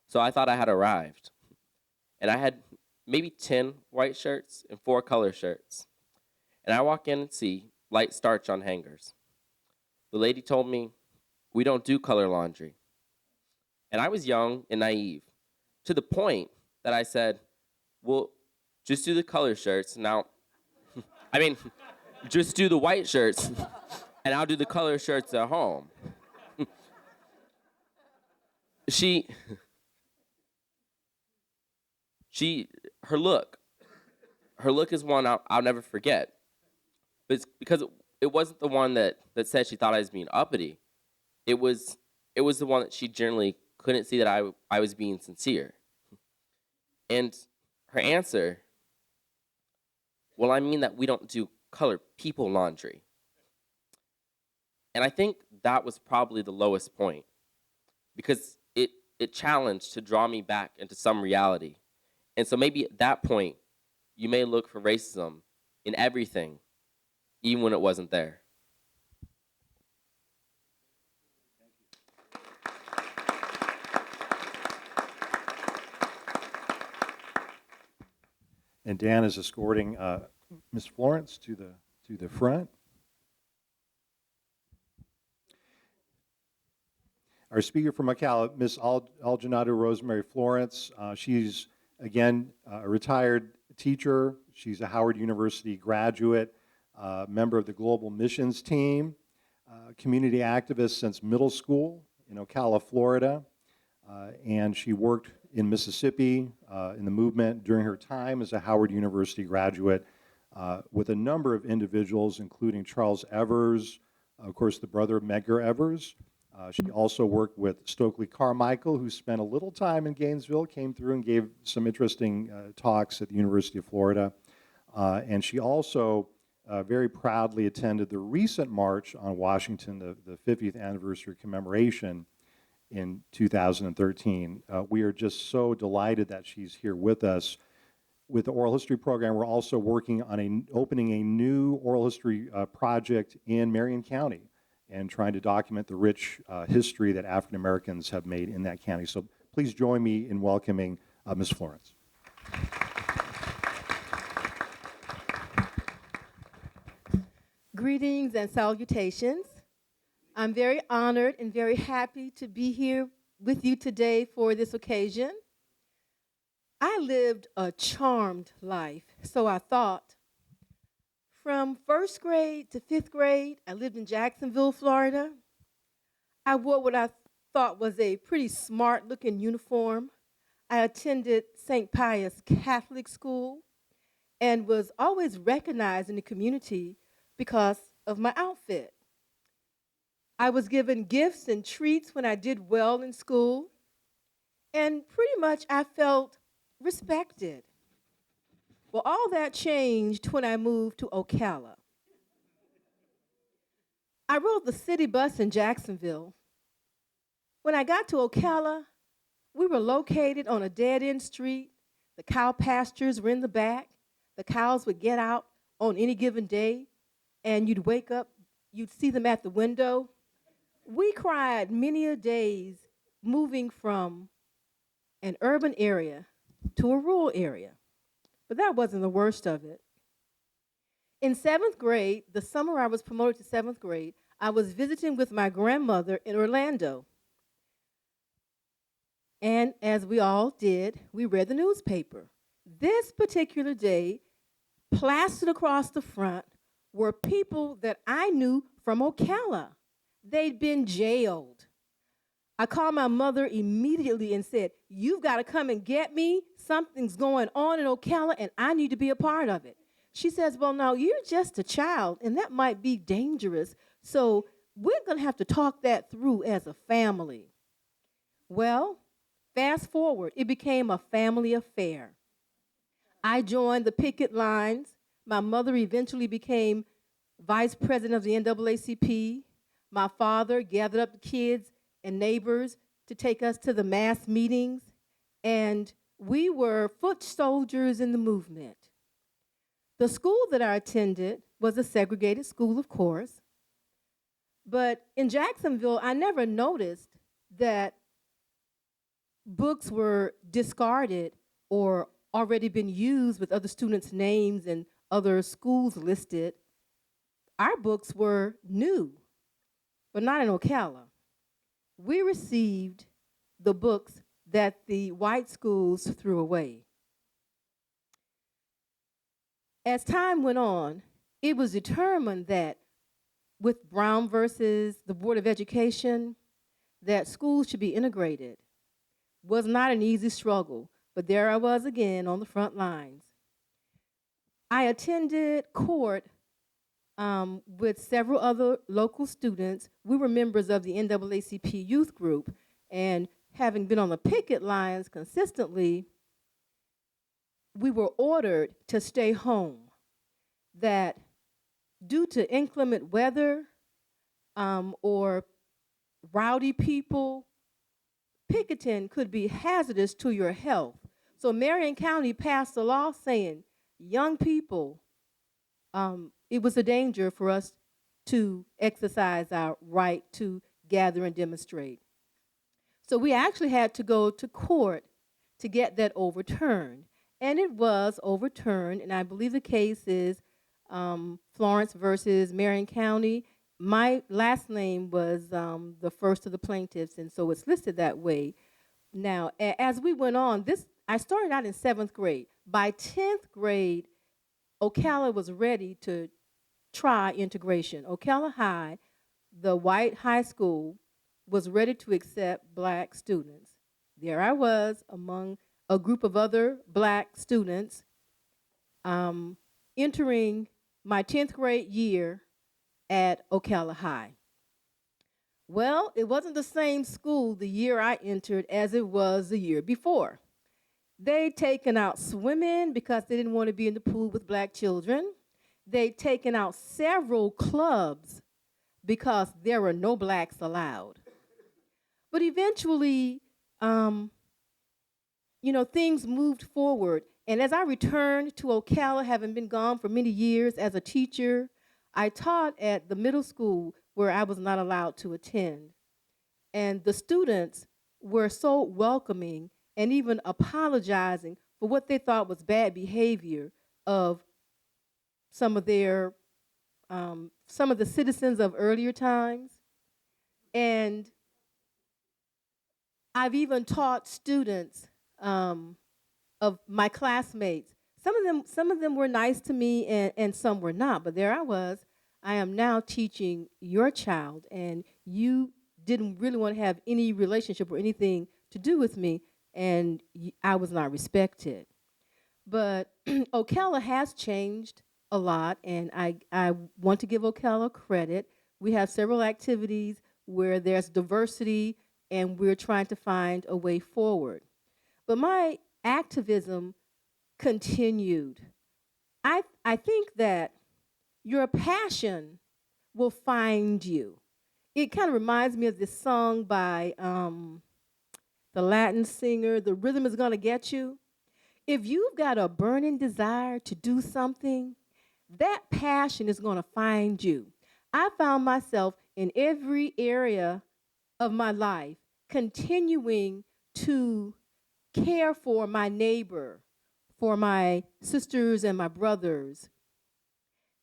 So I thought I had arrived. And I had maybe 10 white shirts and 4 color shirts. And I walk in and see light starch on hangers. The lady told me, "We don't do color laundry." And I was young and naive, to the point that I said, "Well, just do the color shirts." Now, just do the white shirts, and I'll do the color shirts at home. Her look is one I'll never forget. But it's because it wasn't the one that said she thought I was being uppity. It was the one that she generally couldn't see that I was being sincere. And her answer, "Well, I mean that we don't do color people laundry." And I think that was probably the lowest point, because it challenged to draw me back into some reality. And so maybe at that point, you may look for racism in everything, even when it wasn't there. And Dan is escorting Ms. Florence to the front. Our speaker from Ocala, Ms. Aljanadu Rosemary Florence. She's, again, a retired teacher. She's a Howard University graduate, member of the Global Missions Team, community activist since middle school in Ocala, Florida. And she worked in Mississippi in the movement during her time as a Howard University graduate with a number of individuals, including Charles Evers, of course, the brother of Medgar Evers. She also worked with Stokely Carmichael, who spent a little time in Gainesville, came through and gave some interesting talks at the University of Florida. And she also very proudly attended the recent march on Washington, the 50th anniversary commemoration in 2013. We are just so delighted that she's here with us. With the oral history program, we're also working on opening a new oral history project in Marion County and trying to document the rich history that African Americans have made in that county. So please join me in welcoming Ms. Florence. Greetings and salutations. I'm very honored and very happy to be here with you today for this occasion. I lived a charmed life, so I thought. From first grade to fifth grade, I lived in Jacksonville, Florida. I wore what I thought was a pretty smart-looking uniform. I attended St. Pius Catholic School and was always recognized in the community because of my outfit. I was given gifts and treats when I did well in school, and pretty much I felt respected. Well, all that changed when I moved to Ocala. I rode the city bus in Jacksonville. When I got to Ocala, we were located on a dead-end street. The cow pastures were in the back. The cows would get out on any given day, and you'd wake up, you'd see them at the window. We cried many a days moving from an urban area to a rural area. But that wasn't the worst of it. In seventh grade, the summer I was promoted to seventh grade, I was visiting with my grandmother in Orlando. And as we all did, we read the newspaper. This particular day, plastered across the front, were people that I knew from Ocala. They'd been jailed. I called my mother immediately and said, "You've got to come and get me. Something's going on in Ocala, and I need to be a part of it." She says, "Well, no, you're just a child, and that might be dangerous. So we're going to have to talk that through as a family." Well, fast forward, it became a family affair. I joined the picket lines. My mother eventually became vice president of the NAACP. My father gathered up the kids and neighbors to take us to the mass meetings, and we were foot soldiers in the movement. The school that I attended was a segregated school, of course, but in Jacksonville, I never noticed that books were discarded or already been used with other students' names and other schools listed. Our books were new, but not in Ocala. We received the books that the white schools threw away. As time went on, it was determined that with Brown versus the Board of Education, that schools should be integrated. Was not an easy struggle, but there I was again on the front lines. I attended court with several other local students. We were members of the NAACP youth group, and having been on the picket lines consistently, we were ordered to stay home. That due to inclement weather or rowdy people, picketing could be hazardous to your health. So Marion County passed a law saying young people, it was a danger for us to exercise our right to gather and demonstrate. So we actually had to go to court to get that overturned. and it was overturned. And I believe the case is Florence versus Marion County. My last name was the first of the plaintiffs, and so it's listed that way. Now, as we went on, I started out in 7th grade. By 10th grade, Ocala was ready to try integration. Ocala High, the white high school, was ready to accept black students. There I was among a group of other black students entering my 10th grade year at Ocala High. Well, it wasn't the same school the year I entered as it was the year before. They'd taken out swimming because they didn't want to be in the pool with black children. They'd taken out several clubs because there were no blacks allowed. But eventually, things moved forward. And as I returned to Ocala, having been gone for many years as a teacher, I taught at the middle school where I was not allowed to attend. And the students were so welcoming and even apologizing for what they thought was bad behavior of some of the citizens of earlier times. And I've even taught students of my classmates. Some of them were nice to me, and some were not. But there I was. I am now teaching your child, and you didn't really want to have any relationship or anything to do with me, and I was not respected. But Ocala has changed a lot, and I want to give Ocala credit. We have several activities where there's diversity, and we're trying to find a way forward. But my activism continued. I think that your passion will find you. It kind of reminds me of this song by the Latin singer, The Rhythm Is Gonna Get You. If you've got a burning desire to do something, that passion is gonna find you. I found myself in every area of my life continuing to care for my neighbor, for my sisters and my brothers.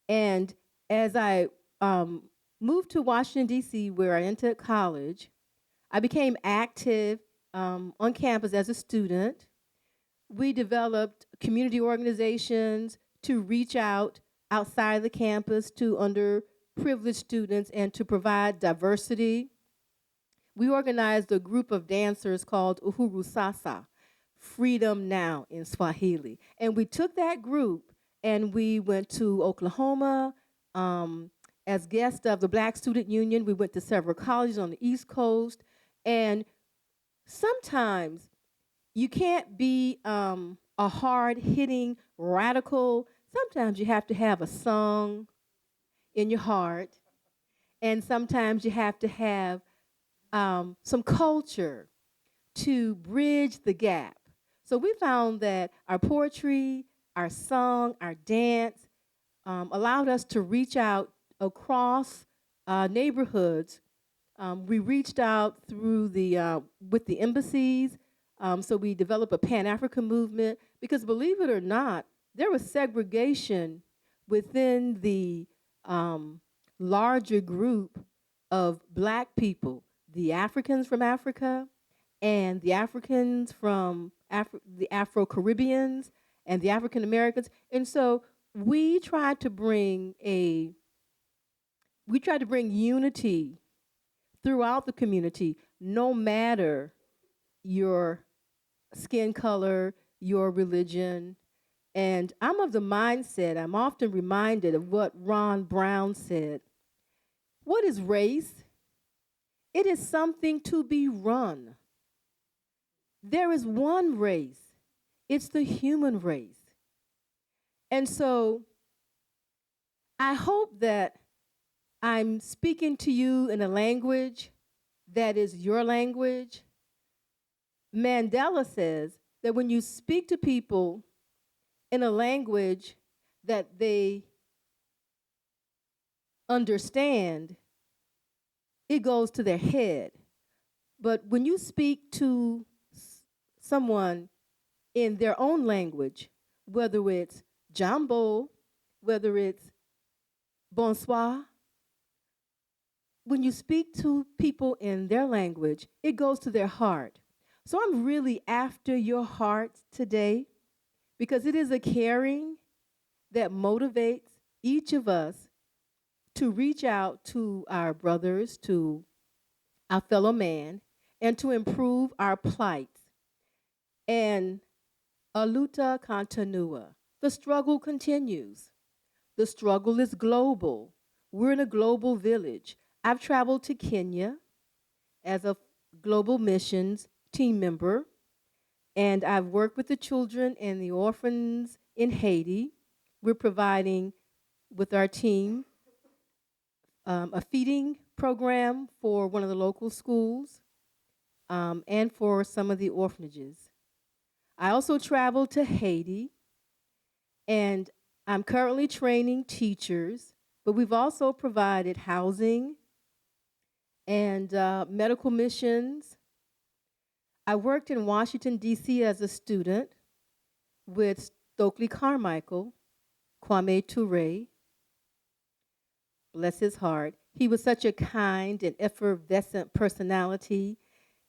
And as I moved to Washington, D.C., where I entered college, I became active on campus as a student. We developed community organizations to reach out outside the campus to underprivileged students and to provide diversity. We organized a group of dancers called Uhuru Sasa, Freedom Now in Swahili. And we took that group and we went to Oklahoma as guests of the Black Student Union. We went to several colleges on the East Coast. And sometimes you can't be a hard-hitting radical. Sometimes you have to have a song in your heart. And sometimes you have to have some culture to bridge the gap. So we found that our poetry, our song, our dance allowed us to reach out across neighborhoods. We reached out through with the embassies. So we developed a Pan-African movement because, believe it or not, there was segregation within the larger group of black people, the Africans from Africa and the Africans from the Afro-Caribbeans and the African Americans. And so we tried to bring unity throughout the community, no matter your skin color, your religion. And I'm of the mindset, I'm often reminded of what Ron Brown said. What is race? It is something to be run. There is one race. It's the human race. And so I hope that I'm speaking to you in a language that is your language. Mandela says that when you speak to people in a language that they understand, it goes to their head. But when you speak to someone in their own language, whether it's jambo, whether it's bonsoir. When you speak to people in their language, it goes to their heart. So I'm really after your heart today because it is a caring that motivates each of us to reach out to our brothers, to our fellow man, and to improve our plight. And a luta continua. The struggle continues. The struggle is global. We're in a global village. I've traveled to Kenya as a global missions team member, and I've worked with the children and the orphans in Haiti. We're providing, with our team, a feeding program for one of the local schools and for some of the orphanages. I also traveled to Haiti, and I'm currently training teachers, but we've also provided housing and medical missions. I worked in Washington, D.C. as a student with Stokely Carmichael, Kwame Ture, bless his heart. He was such a kind and effervescent personality,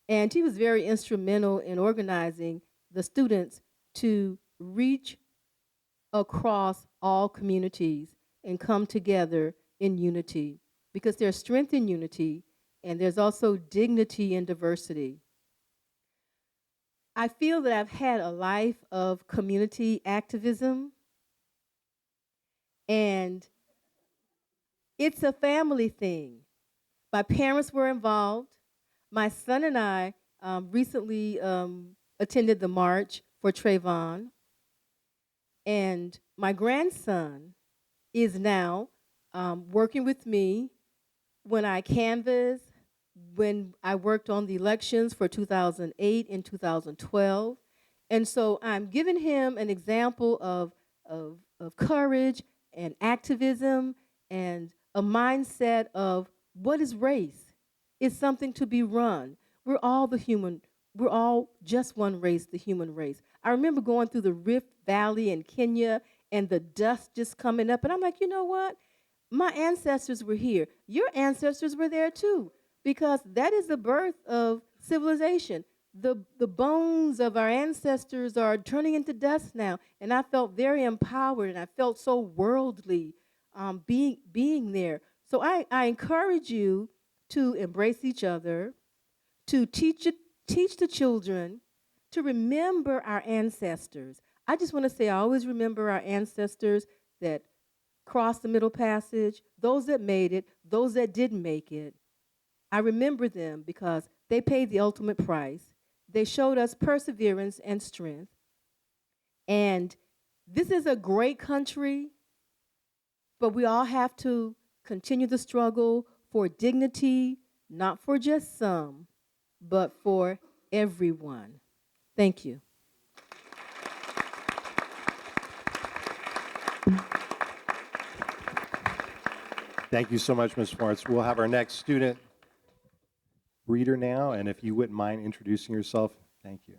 and he was very instrumental in organizing the students to reach across all communities and come together in unity, because there's strength in unity and there's also dignity in diversity. I feel that I've had a life of community activism, and it's a family thing. My parents were involved. My son and I recently attended the march for Trayvon, and my grandson is now working with me when I canvass, when I worked on the elections for 2008 and 2012. And so I'm giving him an example of courage and activism and a mindset of what is race? It's something to be run. We're all just one race, the human race. I remember going through the Rift Valley in Kenya and the dust just coming up, and I'm like, you know what? My ancestors were here. Your ancestors were there too, because that is the birth of civilization. The bones of our ancestors are turning into dust now, and I felt very empowered, and I felt so worldly being there. So I encourage you to embrace each other, to teach the children to remember our ancestors. I just want to say I always remember our ancestors that crossed the Middle Passage, those that made it, those that didn't make it. I remember them because they paid the ultimate price. They showed us perseverance and strength. And this is a great country, but we all have to continue the struggle for dignity, not for just some, but for everyone. Thank you. Thank you so much, Ms. Florence. We'll have our next student reader now, and if you wouldn't mind introducing yourself, thank you.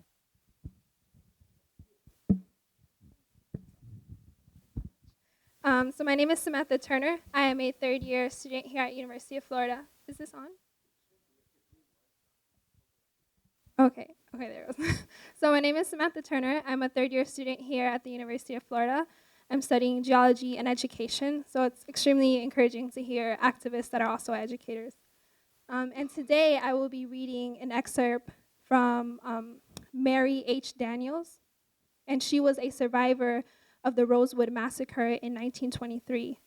So my name is Samantha Turner. I am a third-year student here at University of Florida. Is this on? Okay, there it goes. So my name is Samantha Turner. I'm a third-year student here at the University of Florida. I'm studying geology and education, so it's extremely encouraging to hear activists that are also educators. And today I will be reading an excerpt from Mary H. Daniels, and she was a survivor of the Rosewood Massacre in 1923.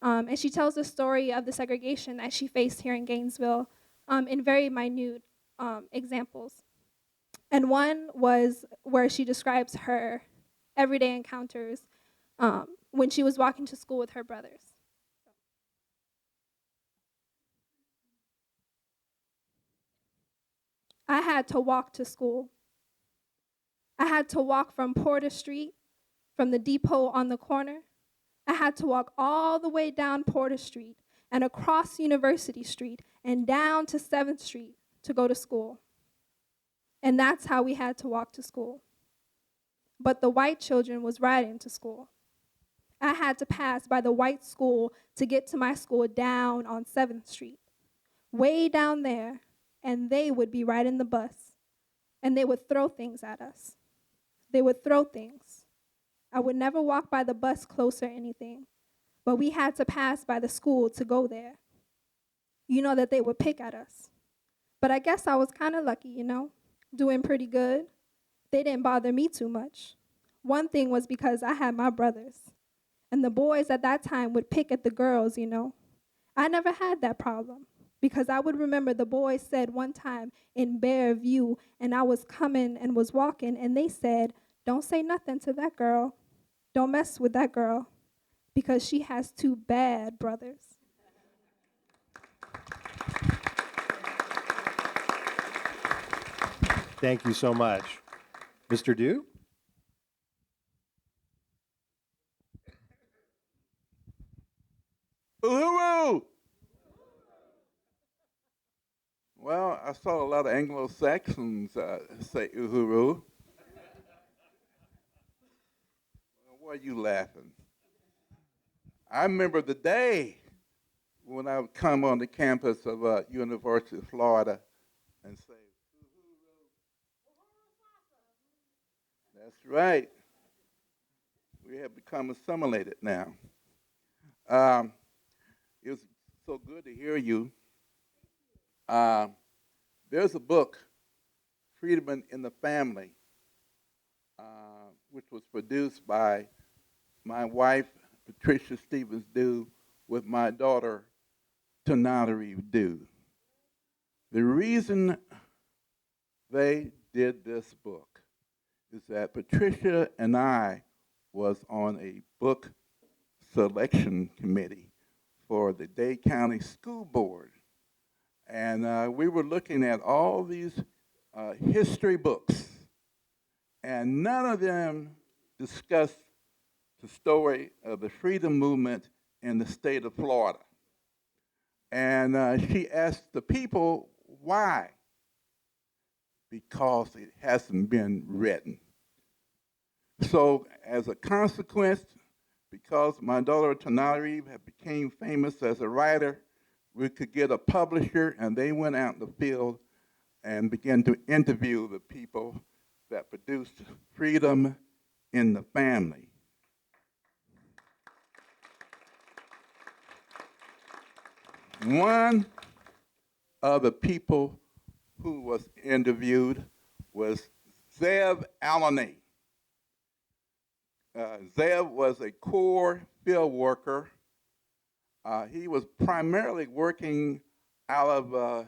And she tells the story of the segregation that she faced here in Gainesville in very minute examples. And one was where she describes her everyday encounters when she was walking to school with her brothers. I had to walk to school. I had to walk from Porter Street, from the depot on the corner. I had to walk all the way down Porter Street and across University Street and down to 7th Street to go to school. And that's how we had to walk to school. but the white children was riding to school. I had to pass by the white school to get to my school down on 7th Street, way down there, and they would be riding the bus, and they would throw things at us. They would throw things. I would never walk by the bus close or anything, but we had to pass by the school to go there. You know that they would pick at us. But I guess I was kind of lucky, you know, doing pretty good. They didn't bother me too much. One thing was because I had my brothers, and the boys at that time would pick at the girls, you know. I never had that problem because I would remember the boys said one time in Bear View, and I was coming and was walking, and they said, "Don't say nothing to that girl. Don't mess with that girl because she has 2 bad brothers." Thank you so much. Mr. Dew? Uhuru! Well, I saw a lot of Anglo-Saxons say Uhuru. Well, why are you laughing? I remember the day when I would come on the campus of University of Florida and say, Uhuru. That's right. We have become assimilated now. It was so good to hear you. There's a book, Freedom in the Family, which was produced by my wife, Patricia Stevens Dew, with my daughter, Toni-Lee Dew. The reason they did this book is that Patricia and I was on a book selection committee for the Dade County School Board. And we were looking at all these history books, and none of them discussed the story of the freedom movement in the state of Florida. And she asked the people why. Because it hasn't been written. So as a consequence, because my daughter Toni-Lee became famous as a writer, we could get a publisher, and they went out in the field and began to interview the people that produced Freedom in the Family. One of the people who was interviewed was Zev Alany. Zev was a Corps field worker. He was primarily working out of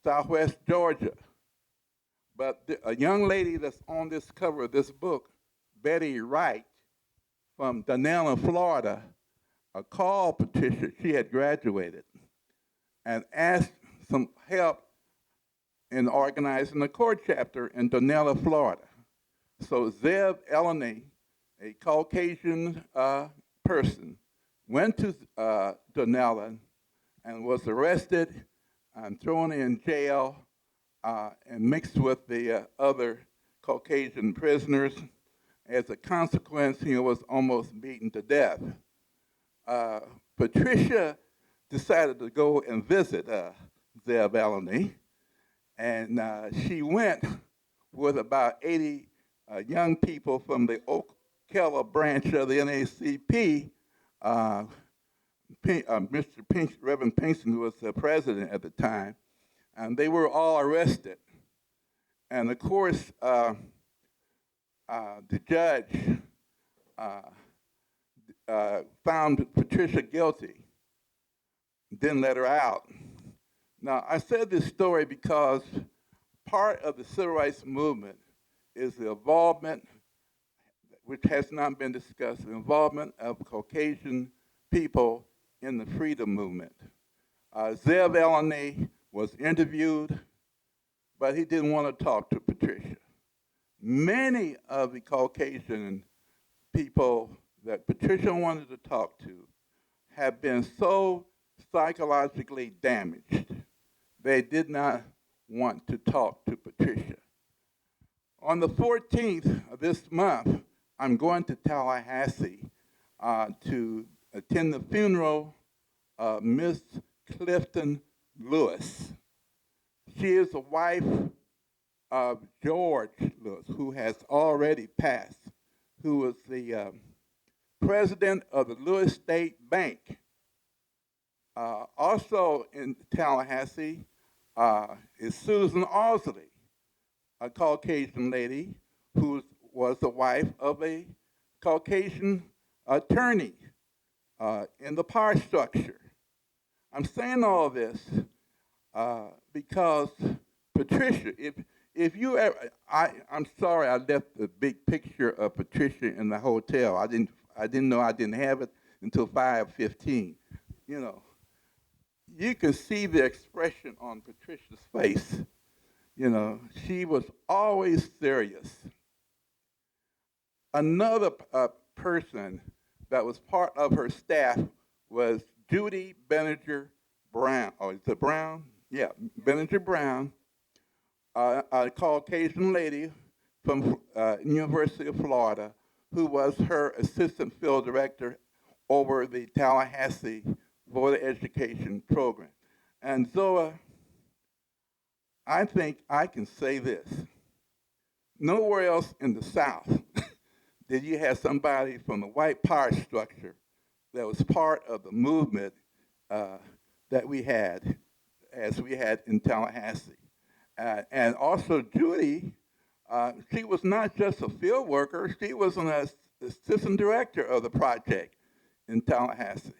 Southwest Georgia. But a young lady that's on this cover of this book, Betty Wright, from Donella, Florida, called Patricia, she had graduated, and asked some help in organizing a Corps chapter in Donella, Florida. So Zev Alany, a Caucasian person, went to Donella and was arrested and thrown in jail and mixed with the other Caucasian prisoners. As a consequence, he was almost beaten to death. Patricia decided to go and visit Zev Alany, and she went with about 80 young people from the Ocala branch of the NAACP. Reuben Pinkston was the president at the time, and they were all arrested. And of course, the judge found Patricia guilty, didn't let her out. Now, I said this story because part of the civil rights movement is the involvement, which has not been discussed, the involvement of Caucasian people in the freedom movement. Zev Alany was interviewed, but he didn't want to talk to Patricia. Many of the Caucasian people that Patricia wanted to talk to have been so psychologically damaged, they did not want to talk to Patricia. On the 14th of this month, I'm going to Tallahassee to attend the funeral of Miss Clifton Lewis. She is the wife of George Lewis, who has already passed, who was the president of the Lewis State Bank. Also in Tallahassee is Susan Ausley, a Caucasian lady who was the wife of a Caucasian attorney in the power structure. I'm saying all this because Patricia, if you ever, I'm sorry I left the big picture of Patricia in the hotel. I didn't know I didn't have it until 5:15. You know, you can see the expression on Patricia's face. You know, she was always serious. Another person that was part of her staff was Judy Benninger Brown. Oh, is it Brown? Yeah, Benninger Brown, a Caucasian lady from University of Florida, who was her assistant field director over the Tallahassee voter education program. And Zoa, I think I can say this. Nowhere else in the South did you have somebody from the white power structure that was part of the movement that we had, as we had in Tallahassee. And also Judy, she was not just a field worker, she was an assistant director of the project in Tallahassee.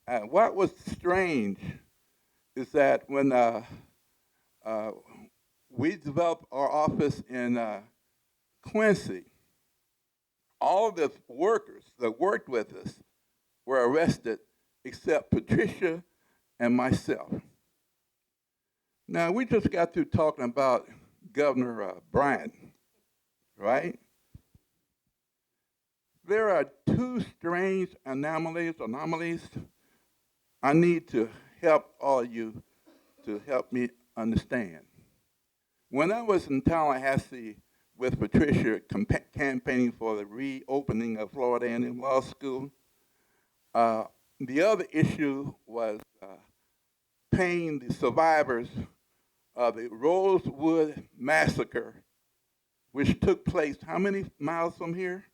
What was strange is that when we developed our office in Quincy, all of the workers that worked with us were arrested except Patricia and myself. Now, we just got through talking about Governor Bryant, right? There are two strange anomalies. I need to help all you to help me understand. When I was in Tallahassee with Patricia campaigning for the reopening of Florida A&M Law School, the other issue was paying the survivors of the Rosewood Massacre, which took place how many miles from here?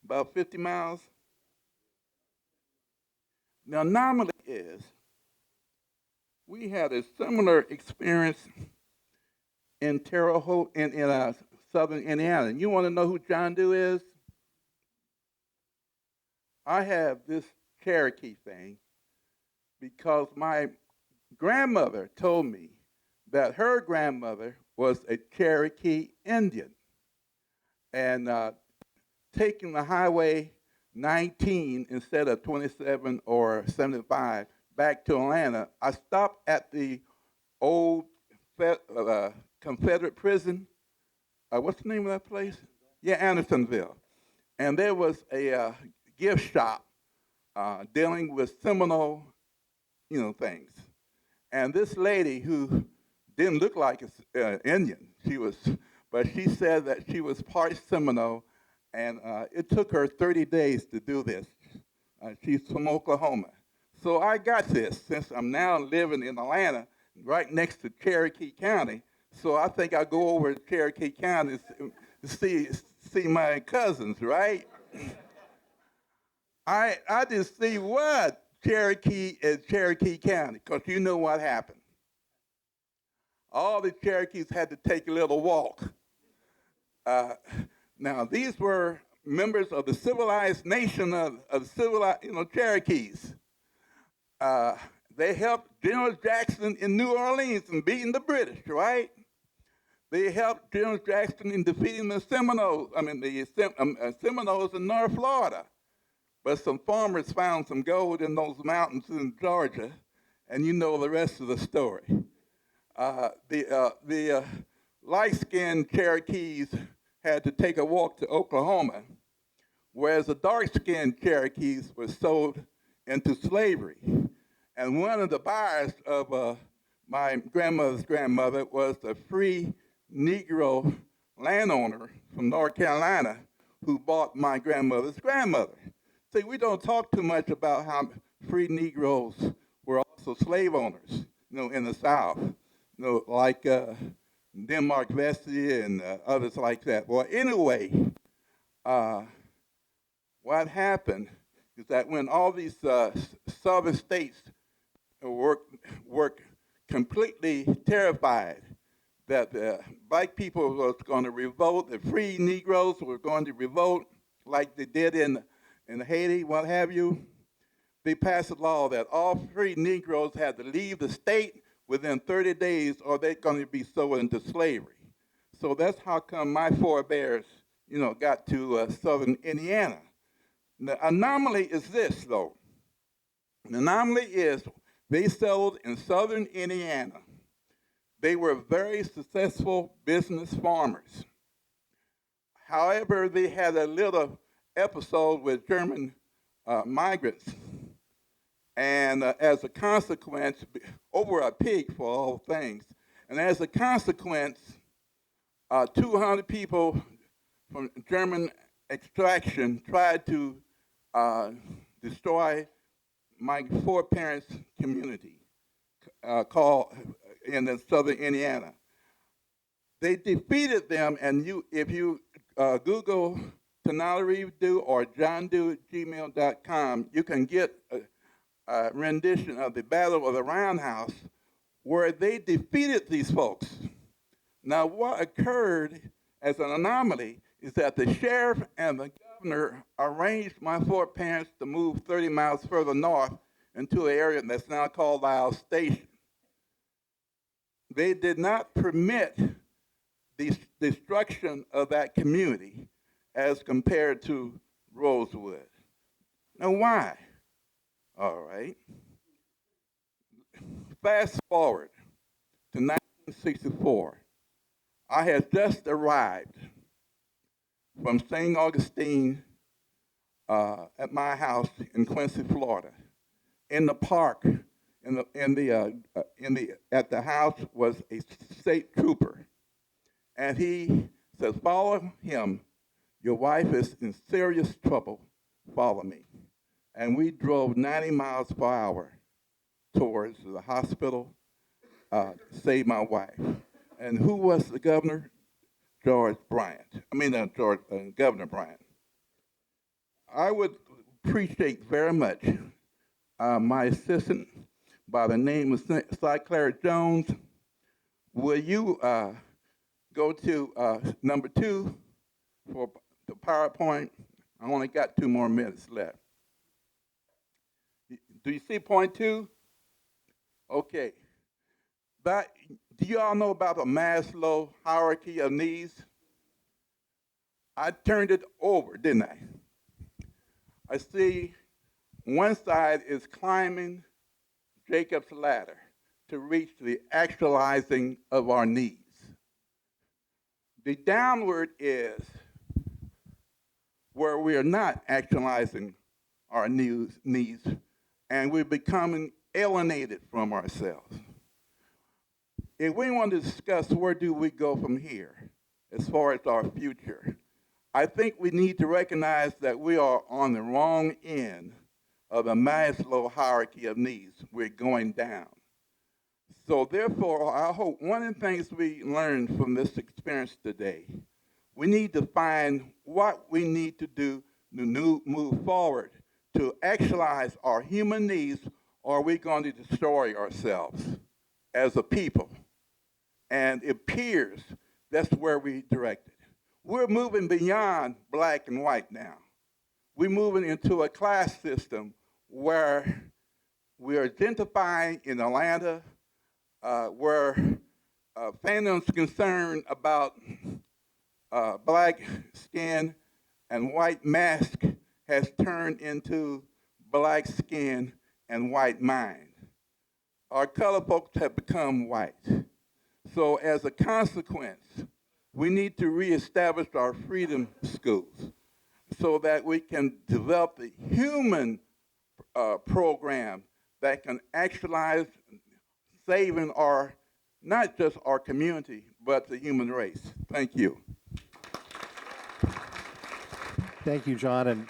About 50 miles? The anomaly is we had a similar experience in Terre Haute, in southern Indiana. And you want to know who John Doe is? I have this Cherokee thing because my grandmother told me that her grandmother was a Cherokee Indian. And taking the Highway 19 instead of 27 or 75 back to Atlanta, I stopped at the old Confederate prison. What's the name of that place? Yeah, Andersonville. And there was a gift shop dealing with Seminole, things. And this lady who didn't look like an Indian, but she said that she was part Seminole, and it took her 30 days to do this. She's from Oklahoma. So I got this, since I'm now living in Atlanta, right next to Cherokee County. So I think I'll go over to Cherokee County to see my cousins, right? I just see what Cherokee is Cherokee County, because you know what happened. All the Cherokees had to take a little walk. Now, these were members of the civilized nation of civilized, Cherokees. They helped General Jackson in New Orleans in beating the British, right? They helped General Jackson in defeating the Seminoles, Seminoles in North Florida. But some farmers found some gold in those mountains in Georgia, and you know the rest of the story. The light-skinned Cherokees had to take a walk to Oklahoma, whereas the dark-skinned Cherokees were sold into slavery. And one of the buyers of my grandmother's grandmother was a free Negro landowner from North Carolina who bought my grandmother's grandmother. See, we don't talk too much about how free Negroes were also slave owners, in the South, like Denmark Vesey and others like that. Well, anyway, what happened is that when all these southern states were completely terrified that the black people was going to revolt, the free Negroes were going to revolt like they did in Haiti, what have you, they passed a law that all free Negroes had to leave the state within 30 days or they're going to be sold into slavery. So that's how come my forebears, got to southern Indiana. The anomaly is this, though. The anomaly is they settled in southern Indiana. They were very successful business farmers. However, they had a little episode with German migrants. And as a consequence, over a pig for all things, and as a consequence, 200 people from German extraction tried to destroy my foreparents' community called in the southern Indiana. They defeated them, and if you Google Toni-Lee or johndoe@gmail.com, you can get a rendition of the Battle of the Roundhouse where they defeated these folks. Now, what occurred as an anomaly is that the sheriff and the governor arranged my foreparents to move 30 miles further north into an area that's now called Isle Station. They did not permit the destruction of that community as compared to Rosewood. Now, why? All right. Fast forward to 1964. I had just arrived from St. Augustine at my house in Quincy, Florida. In the park, at the house was a state trooper, and he says, "Follow him. Your wife is in serious trouble. Follow me." And we drove 90 miles per hour towards the hospital to save my wife. And who was the governor? Governor Bryant. I would appreciate very much my assistant by the name of Cyclaire Jones. Will you go to number 2 for the PowerPoint? I only got 2 more minutes left. Do you see point 2? Okay. Do you all know about the Maslow hierarchy of needs? I turned it over, didn't I? I see one side is climbing Jacob's ladder to reach the actualizing of our needs. The downward is where we are not actualizing our needs, and we're becoming alienated from ourselves. If we want to discuss where do we go from here as far as our future, I think we need to recognize that we are on the wrong end of the Maslow hierarchy of needs. We're going down. So therefore, I hope one of the things we learned from this experience today, we need to find what we need to do to move forward to actualize our human needs, or are we going to destroy ourselves as a people? And it appears that's where we directed. We're moving beyond black and white now. We're moving into a class system where we're identifying in Atlanta, where fandom's concerned about black skin and white mask has turned into black skin and white mind. Our color folks have become white. So as a consequence, we need to reestablish our freedom schools so that we can develop the human program that can actualize saving not just our community, but the human race. Thank you. Thank you, John. And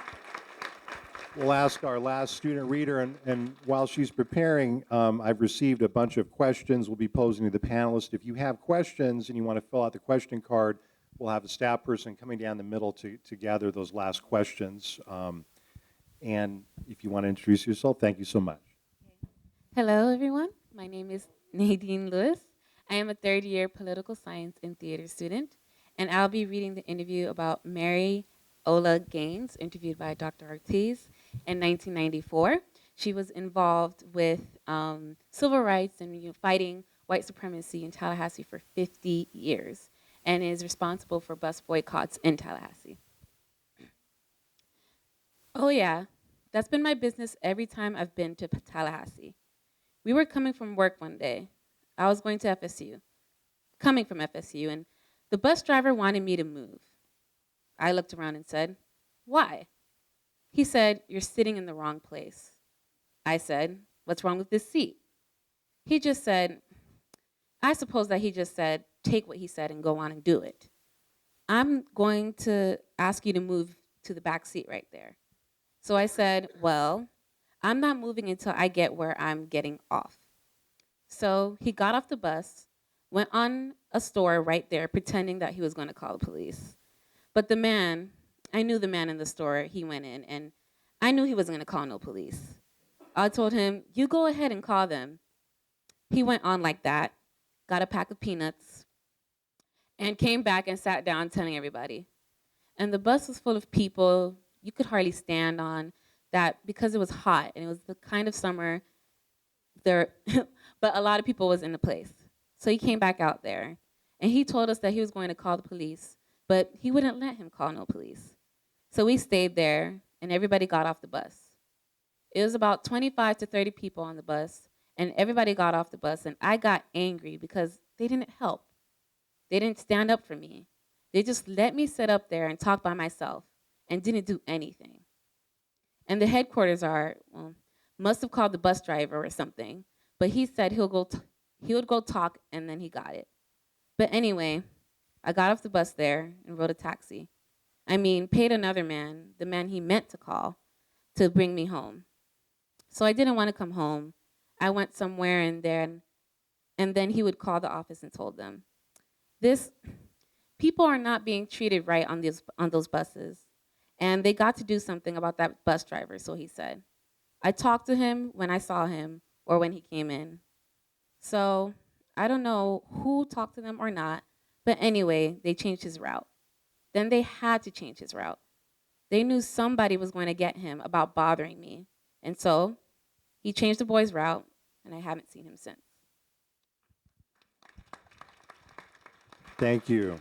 we'll ask our last student reader, and while she's preparing, I've received a bunch of questions we'll be posing to the panelists. If you have questions and you want to fill out the question card, we'll have a staff person coming down the middle to gather those last questions. And if you want to introduce yourself, thank you so much. Hello, everyone. My name is Nadine Lewis. I am a third-year political science and theater student, and I'll be reading the interview about Mary Ola Gaines, interviewed by Dr. Ortiz in 1994. She was involved with civil rights and fighting white supremacy in Tallahassee for 50 years and is responsible for bus boycotts in Tallahassee. Oh yeah, that's been my business every time I've been to Tallahassee. We were coming from work one day. I was going to FSU, coming from FSU, and the bus driver wanted me to move. I looked around and said, "Why?" He said, "You're sitting in the wrong place." I said, "What's wrong with this seat?" He just said, I suppose that he just said, take what he said and go on and do it. "I'm going to ask you to move to the back seat right there." So I said, "Well, I'm not moving until I get where I'm getting off." So he got off the bus, went on a store right there, pretending that he was going to call the police. But the man, I knew the man in the store, he went in, and I knew he wasn't going to call no police. I told him, "You go ahead and call them." He went on like that, got a pack of peanuts, and came back and sat down telling everybody. And the bus was full of people you could hardly stand on, that because it was hot and it was the kind of summer there, but a lot of people was in the place. So he came back out there, and he told us that he was going to call the police, but he wouldn't let him call no police. So we stayed there, and everybody got off the bus. It was about 25 to 30 people on the bus, and everybody got off the bus, and I got angry because they didn't help. They didn't stand up for me. They just let me sit up there and talk by myself and didn't do anything. And the headquarters must have called the bus driver or something, but he said he would go talk, and then he got it. But anyway, I got off the bus there and rode a taxi. Paid another man, the man he meant to call, to bring me home. So I didn't want to come home. I went somewhere and then he would call the office and told them, people are not being treated right on those buses. And they got to do something about that bus driver, so he said. I talked to him when I saw him or when he came in. So I don't know who talked to them or not, but anyway, they changed his route. Then they had to change his route. They knew somebody was going to get him about bothering me. And so he changed the boy's route, and I haven't seen him since. Thank you.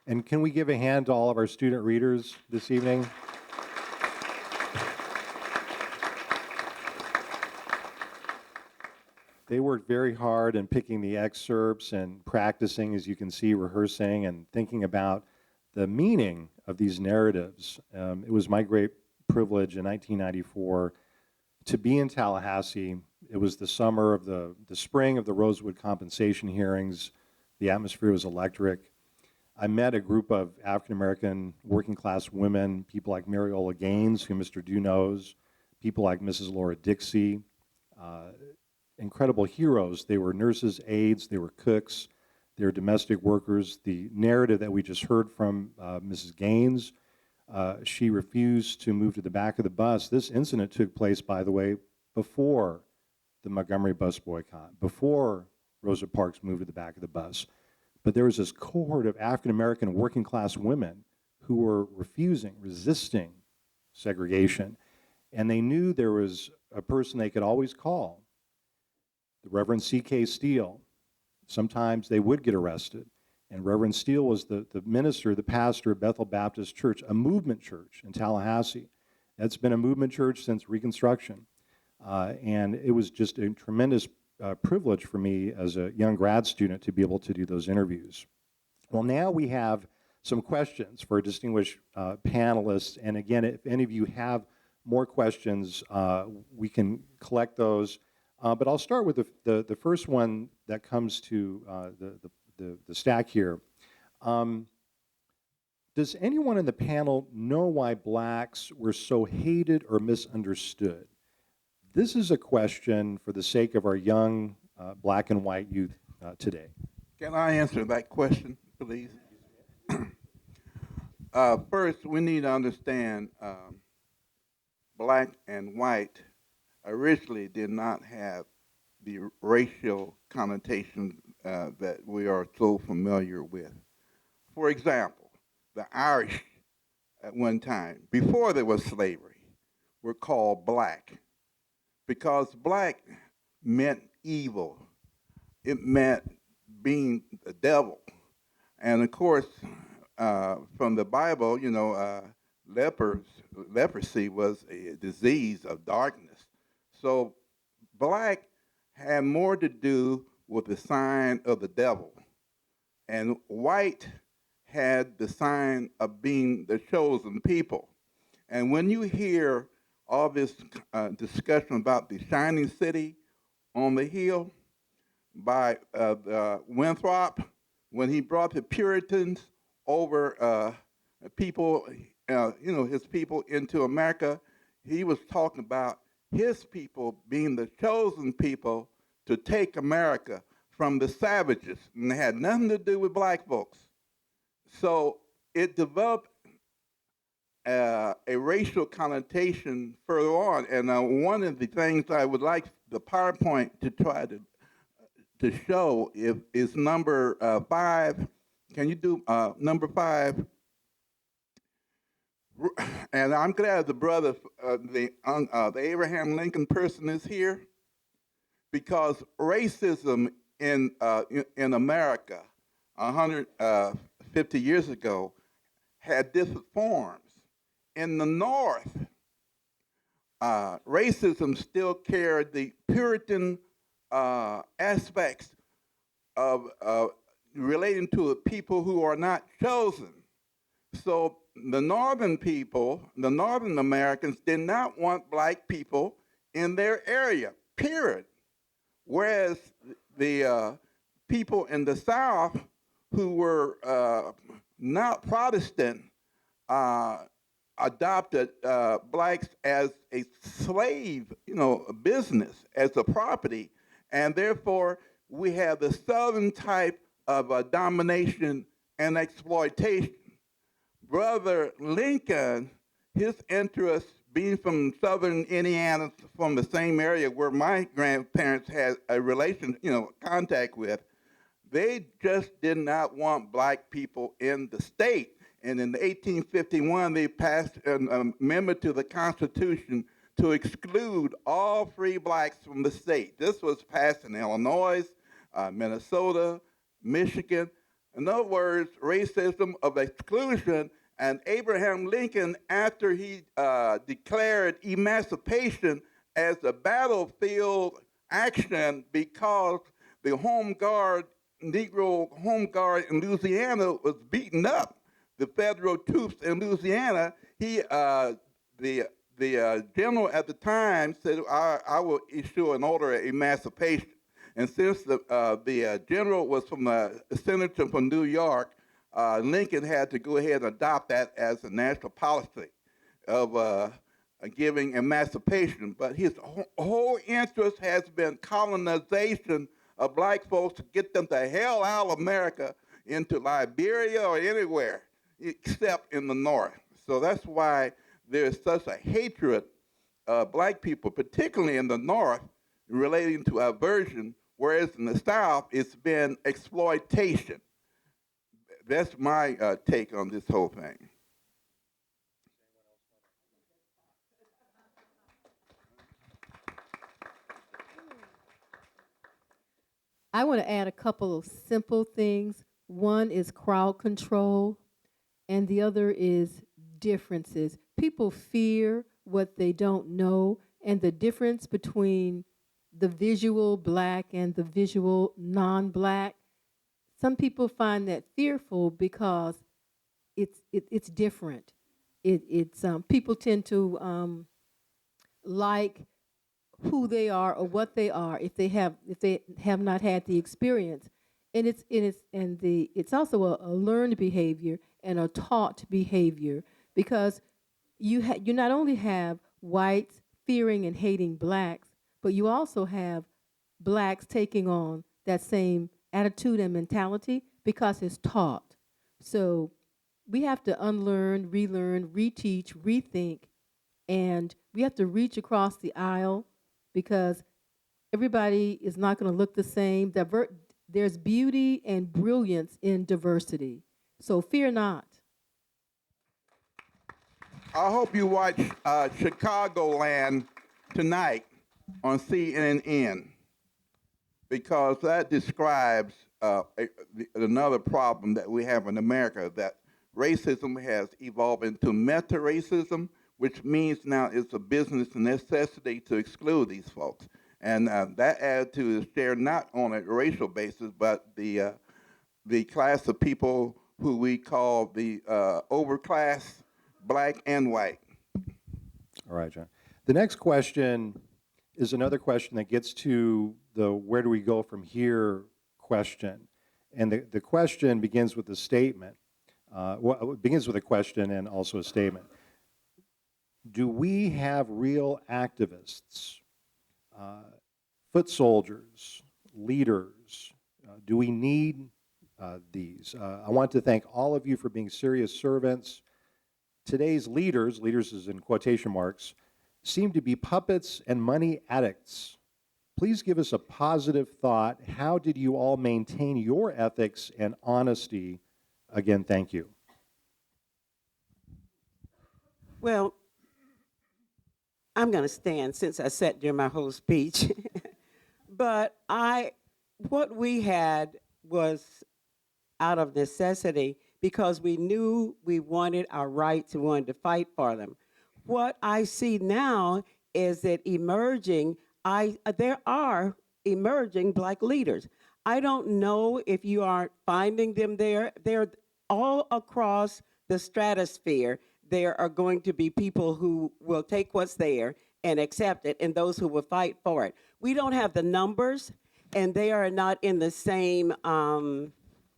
And can we give a hand to all of our student readers this evening? They worked very hard in picking the excerpts and practicing, as you can see, rehearsing and thinking about the meaning of these narratives. It was my great privilege in 1994 to be in Tallahassee. It was the summer of the spring of the Rosewood compensation hearings. The atmosphere was electric. I met a group of African-American working-class women, people like Mary Ola Gaines, who Mr. Dew knows, people like Mrs. Laura Dixie, incredible heroes. They were nurses, aides, they were cooks, they were domestic workers. The narrative that we just heard from Mrs. Gaines, she refused to move to the back of the bus. This incident took place, by the way, before the Montgomery bus boycott, before Rosa Parks moved to the back of the bus. But there was this cohort of African-American working-class women who were resisting segregation. And they knew there was a person they could always call, the Reverend C.K. Steele. Sometimes they would get arrested. And Reverend Steele was the minister, the pastor of Bethel Baptist Church, a movement church in Tallahassee. That's been a movement church since Reconstruction. And it was just a tremendous privilege for me as a young grad student to be able to do those interviews. Well, now we have some questions for distinguished panelists. And again, if any of you have more questions, we can collect those. But I'll start with the first one that comes to the stack here. Does anyone in the panel know why blacks were so hated or misunderstood? This is a question for the sake of our young black and white youth today. Can I answer that question, please? First, we need to understand black and white originally did not have the racial connotation that we are so familiar with. For example, the Irish at one time, before there was slavery, were called black because black meant evil. It meant being the devil. And of course, from the Bible, you know, leprosy was a disease of darkness. So black had more to do with the sign of the devil. And white had the sign of being the chosen people. And when you hear all this discussion about the shining city on the hill by Winthrop, when he brought the Puritans over people, you know, his people into America, he was talking about his people being the chosen people to take America from the savages, and it had nothing to do with black folks. So it developed a racial connotation further on, and one of the things I would like the PowerPoint to try to show is number 5. Can you do number 5? And I'm glad the brother, the Abraham Lincoln person is here, because racism in America 150 years ago had different forms. In the North, racism still carried the Puritan aspects of relating to the people who are not chosen. So the northern people, the northern Americans, did not want black people in their area, period. Whereas the people in the South who were not Protestant adopted blacks as a slave, you know, business, as a property. And therefore, we have the Southern type of domination and exploitation. Brother Lincoln, his interest being from Southern Indiana, from the same area where my grandparents had a relation, you know, contact with, they just did not want black people in the state. And in 1851, they passed an amendment to the Constitution to exclude all free blacks from the state. This was passed in Illinois, Minnesota, Michigan. In other words, racism of exclusion. And Abraham Lincoln, after he declared emancipation as a battlefield action because the Home Guard, Negro Home Guard in Louisiana was beaten up, the federal troops in Louisiana, the general at the time said, I will issue an order of emancipation. And since the general was from a senator from New York, Lincoln had to go ahead and adopt that as a national policy of giving emancipation. But his whole interest has been colonization of black folks to get them the hell out of America into Liberia or anywhere except in the North. So that's why there's such a hatred of black people, particularly in the North, relating to aversion, whereas in the South, it's been exploitation. That's my take on this whole thing. I want to add a couple of simple things. One is crowd control, and the other is differences. People fear what they don't know, and the difference between the visual black and the visual non-black. Some people find that fearful because it's different. It's people tend to like who they are or what they are if they have not had the experience. it's also a learned behavior and a taught behavior, because you not only have whites fearing and hating blacks, but you also have blacks taking on that same attitude and mentality because it's taught. So we have to unlearn, relearn, reteach, rethink, and we have to reach across the aisle, because everybody is not going to look the same. There's beauty and brilliance in diversity. So fear not. I hope you watch Chicagoland tonight on CNN, because that describes another problem that we have in America, that racism has evolved into meta-racism, which means now it's a business necessity to exclude these folks. And that attitude is shared not on a racial basis, but the class of people who we call the overclass, black and white. All right, John. The next question is another question that gets to the where do we go from here question. And the question begins with a statement. It begins with a question and also a statement. Do we have real activists, foot soldiers, leaders? Do we need these? I want to thank all of you for being serious servants. Today's leaders is in quotation marks, seem to be puppets and money addicts. Please give us a positive thought. How did you all maintain your ethics and honesty? Again, thank you. Well, I'm going to stand since I sat during my whole speech. But what we had was out of necessity, because we knew we wanted our rights and wanted to fight for them. What I see now is that there are emerging black leaders. I don't know if you aren't finding them there. They're all across the stratosphere. There are going to be people who will take what's there and accept it, and those who will fight for it. We don't have the numbers, and they are not in the same,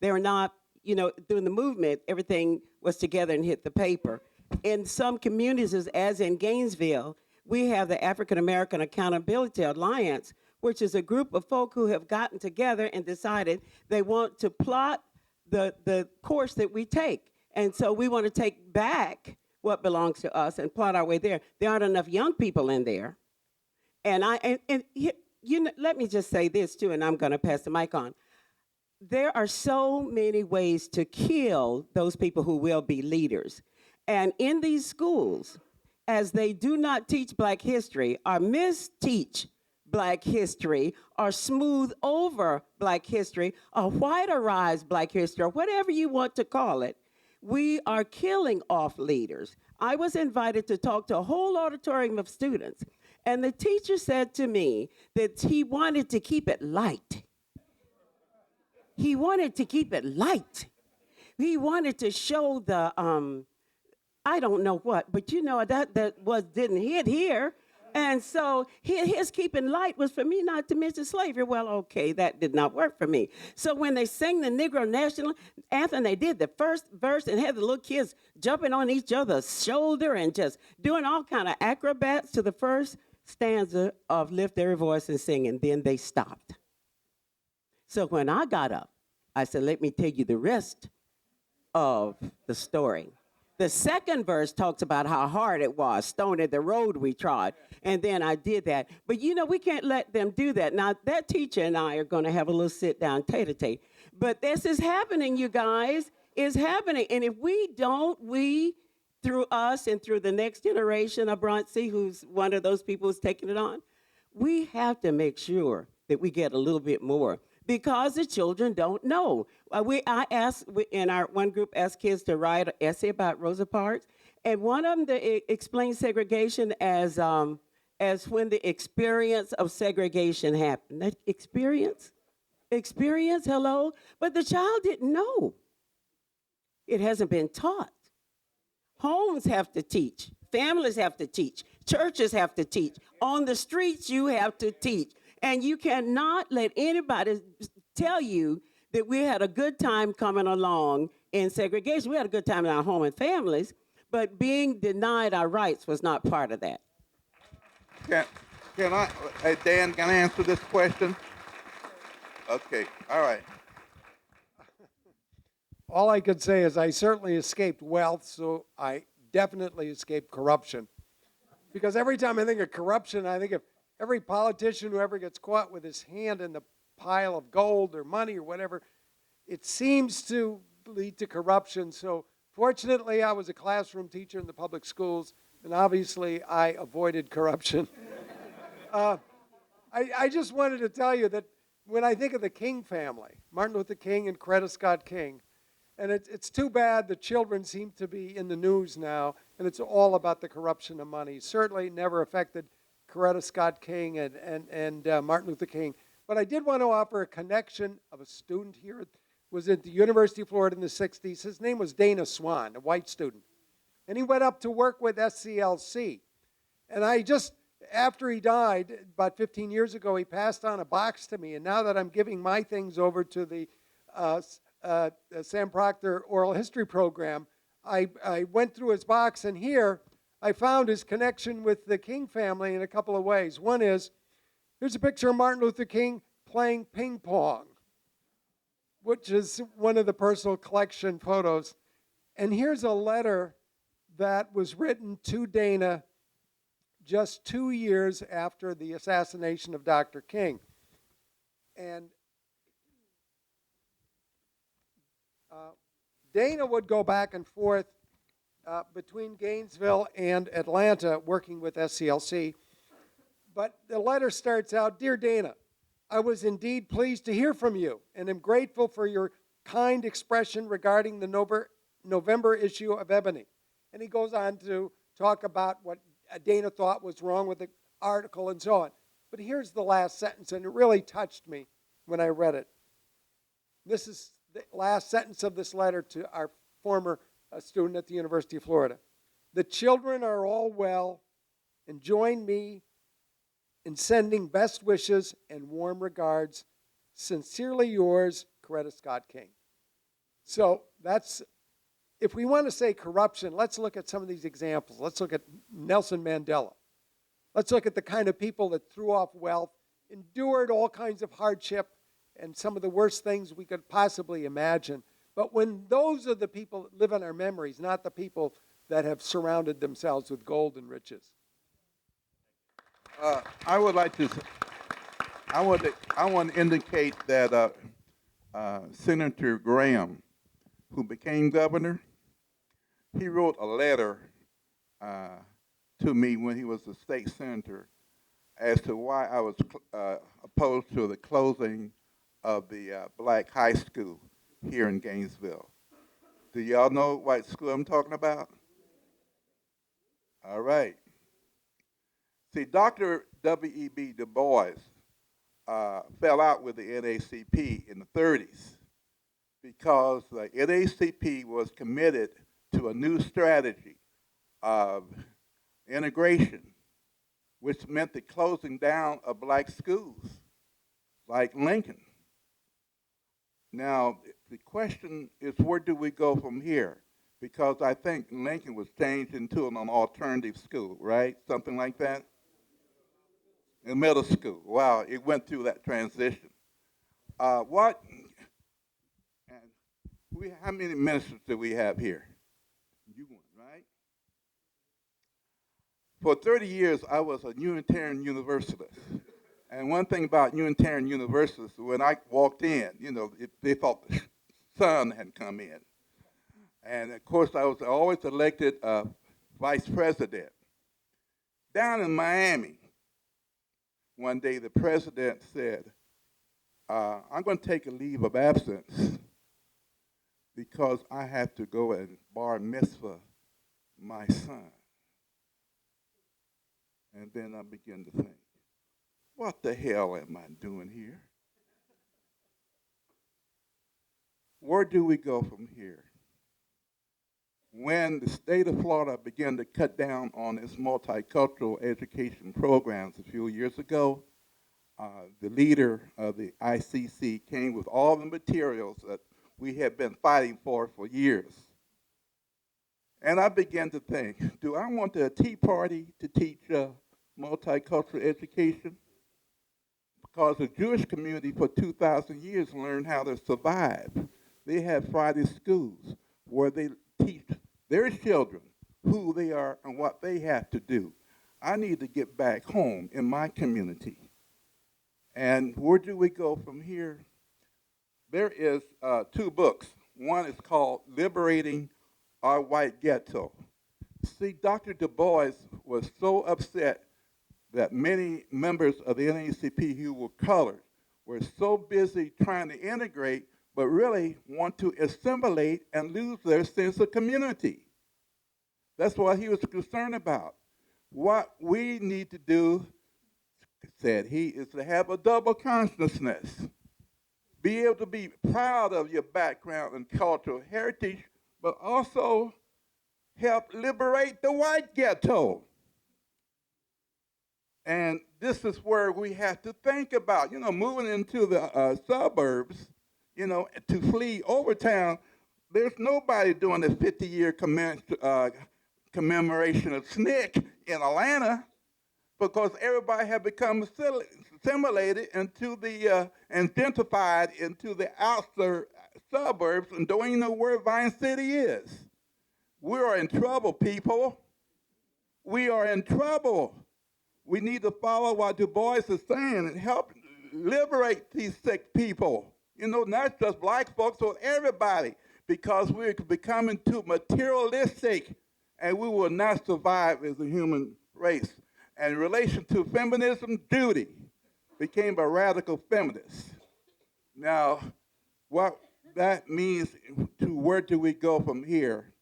they're not, during the movement, everything was together and hit the paper. In some communities, as in Gainesville, we have the African American Accountability Alliance, which is a group of folk who have gotten together and decided they want to plot the course that we take. And so we want to take back what belongs to us and plot our way there. There aren't enough young people in there. And let me just say this too, and I'm going to pass the mic on. There are so many ways to kill those people who will be leaders. And in these schools, as they do not teach black history or misteach black history or smooth over black history or whiterize black history or whatever you want to call it, we are killing off leaders. I was invited to talk to a whole auditorium of students, and the teacher said to me that he wanted to keep it light. He wanted to keep it light. He wanted to show the, I don't know what, but that didn't hit here. And so his keeping light was for me not to mention slavery. Well, okay, that did not work for me. So when they sang the Negro National Anthem, they did the first verse and had the little kids jumping on each other's shoulder and just doing all kind of acrobats to the first stanza of Lift Every Voice and Sing, and then they stopped. So when I got up, I said, let me tell you the rest of the story. The second verse talks about how hard it was, stone at the road we trod. And then I did that. But we can't let them do that. Now, that teacher and I are going to have a little sit-down tete-a-tete. But this is happening, you guys. It's happening. And if we don't, through us and through the next generation of Bronte, who's one of those people who's taking it on, we have to make sure that we get a little bit more. Because the children don't know. One group asked kids to write an essay about Rosa Parks, and one of them explained segregation as when the experience of segregation happened. That experience, hello? But the child didn't know. It hasn't been taught. Homes have to teach. Families have to teach. Churches have to teach. On the streets, you have to teach. And you cannot let anybody tell you that we had a good time coming along in segregation. We had a good time in our home and families, but being denied our rights was not part of that. Can I, hey, Dan, can I answer this question? Okay, all right. All I could say is I certainly escaped wealth, so I definitely escaped corruption. Because every time I think of corruption, I think of every politician who ever gets caught with his hand in the pile of gold or money or whatever, it seems to lead to corruption. So fortunately, I was a classroom teacher in the public schools, and obviously I avoided corruption. I just wanted to tell you that when I think of the King family, Martin Luther King and Coretta Scott King, and it's too bad the children seem to be in the news now, and it's all about the corruption of money. Certainly never affected Coretta Scott King and Martin Luther King. But I did want to offer a connection of a student here. Was at the University of Florida in the 60s. His name was Dana Swan, a white student. And he went up to work with SCLC. And I just, after he died, about 15 years ago, he passed on a box to me. And now that I'm giving my things over to the Sam Proctor Oral History Program, I went through his box, and here I found his connection with the King family in a couple of ways. One is, here's a picture of Martin Luther King playing ping pong, which is one of the personal collection photos. And here's a letter that was written to Dana just 2 years after the assassination of Dr. King. And Dana would go back and forth between Gainesville and Atlanta working with SCLC. But the letter starts out, "Dear Dana, I was indeed pleased to hear from you and am grateful for your kind expression regarding the November issue of Ebony." And he goes on to talk about what Dana thought was wrong with the article and so on. But here's the last sentence, and it really touched me when I read it. This is the last sentence of this letter to our former student at the University of Florida. "The children are all well and join me in sending best wishes and warm regards. Sincerely yours, Coretta Scott King." So that's, if we want to say corruption, let's look at some of these examples. Let's look at Nelson Mandela. Let's look at the kind of people that threw off wealth, endured all kinds of hardship and some of the worst things we could possibly imagine. But when those are the people that live in our memories, not the people that have surrounded themselves with gold and riches. I would like to, I want to indicate that Senator Graham, who became governor, he wrote a letter to me when he was a state senator as to why I was opposed to the closing of the black high school here in Gainesville. Do y'all know what school I'm talking about? All right. See, Dr. W.E.B. Du Bois fell out with the NAACP in the 30s because the NAACP was committed to a new strategy of integration, which meant the closing down of black schools like Lincoln. Now, the question is, where do we go from here? Because I think Lincoln was changed into an alternative school, right? Something like that? In middle school. Wow, it went through that transition. How many ministers do we have here? You one, right? For 30 years, I was a Unitarian Universalist. And one thing about Unitarian Universalists, when I walked in, you know, they thought the sun had come in. And of course, I was always elected vice president. Down in Miami, one day the president said, I'm going to take a leave of absence because I have to go and bar mitzvah my son. And then I began to think, what the hell am I doing here? Where do we go from here? When the state of Florida began to cut down on its multicultural education programs a few years ago, the leader of the ICC came with all the materials that we had been fighting for years. And I began to think, do I want the Tea Party to teach multicultural education? Because the Jewish community for 2,000 years learned how to survive. They have Friday schools where they teach their children who they are and what they have to do. I need to get back home in my community. And where do we go from here? There is 2 books. One is called Liberating Our White Ghetto. See, Dr. Du Bois was so upset that many members of the NAACP who were colored were so busy trying to integrate, but really want to assimilate and lose their sense of community. That's what he was concerned about. What we need to do, said he, is to have a double consciousness. Be able to be proud of your background and cultural heritage, but also help liberate the white ghetto. And this is where we have to think about, moving into the suburbs, to flee Overtown. There's nobody doing the 50-year commemoration of SNCC in Atlanta because everybody have become assimilated into the, identified into the outer suburbs and don't even know where Vine City is. We are in trouble, people. We are in trouble. We need to follow what Du Bois is saying and help liberate these sick people. Not just black folks, but everybody, because we're becoming too materialistic and we will not survive as a human race. And in relation to feminism, Judy became a radical feminist. Now, what that means to where do we go from here?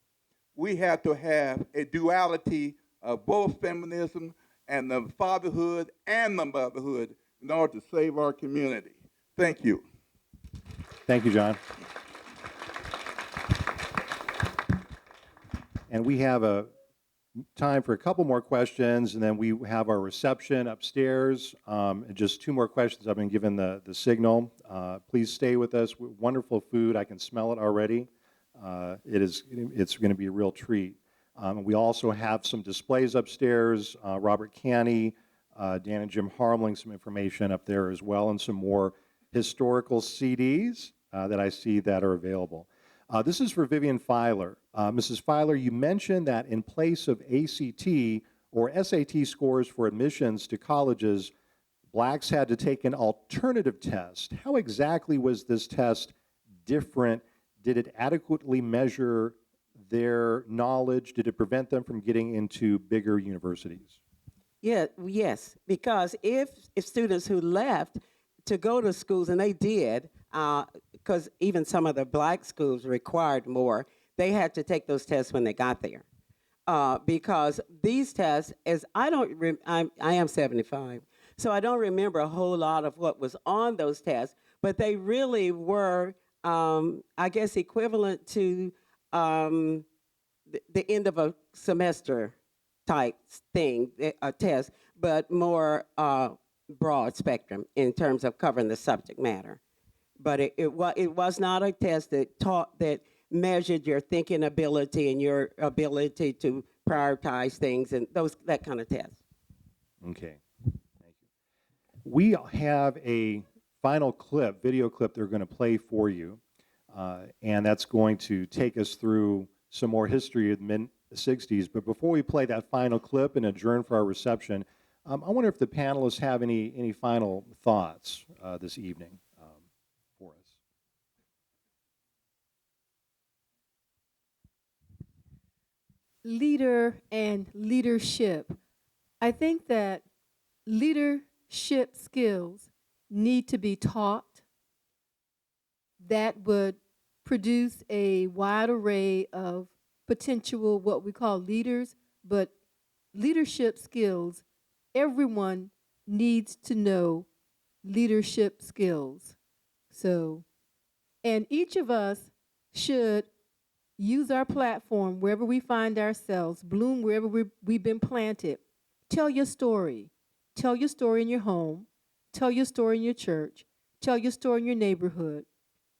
We have to have a duality of both feminism and the fatherhood and the motherhood in order to save our community. Thank you. Thank you, John. And we have time for a couple more questions, and then we have our reception upstairs. And just 2 more questions. I've been given the signal. Please stay with us. Wonderful food. I can smell it already. It's going to be a real treat. We also have some displays upstairs. Robert Canny, Dan and Jim Harmeling, some information up there as well, and some more historical CDs that I see that are available. This is for Vivian Filer. Mrs. Filer, you mentioned that in place of ACT or SAT scores for admissions to colleges, blacks had to take an alternative test. How exactly was this test different? Did it adequately measure their knowledge? Did it prevent them from getting into bigger universities? Yes, because if students who left to go to schools, and they did, because even some of the black schools required more, they had to take those tests when they got there. Because these tests, I am 75, so I don't remember a whole lot of what was on those tests, but they really were, I guess, equivalent to the end of a semester type thing, a test, but more broad spectrum in terms of covering the subject matter. But it was not a test that measured your thinking ability and your ability to prioritize things and that kind of test. Okay, thank you. We have a final video clip they're going to play for you, and that's going to take us through some more history of the mid-'60s. But before we play that final clip and adjourn for our reception, I wonder if the panelists have any final thoughts this evening for us. Leader and leadership. I think that leadership skills need to be taught. That would produce a wide array of potential, what we call leaders, but leadership skills, everyone needs to know leadership skills. So, and each of us should use our platform wherever we find ourselves, bloom wherever we've been planted. Tell your story. Tell your story in your home. tell your story in your church, tell your story in your neighborhood,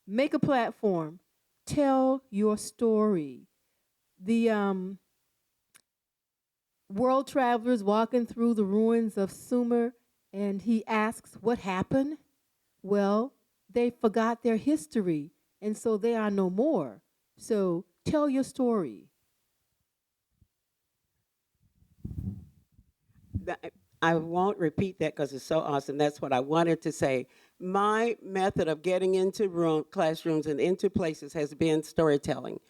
make a platform, tell your story. The world travelers walking through the ruins of Sumer, and he asks, what happened? Well, they forgot their history, and so they are no more. So tell your story. I won't repeat that because it's so awesome. That's what I wanted to say. My method of getting into classrooms and into places has been storytelling.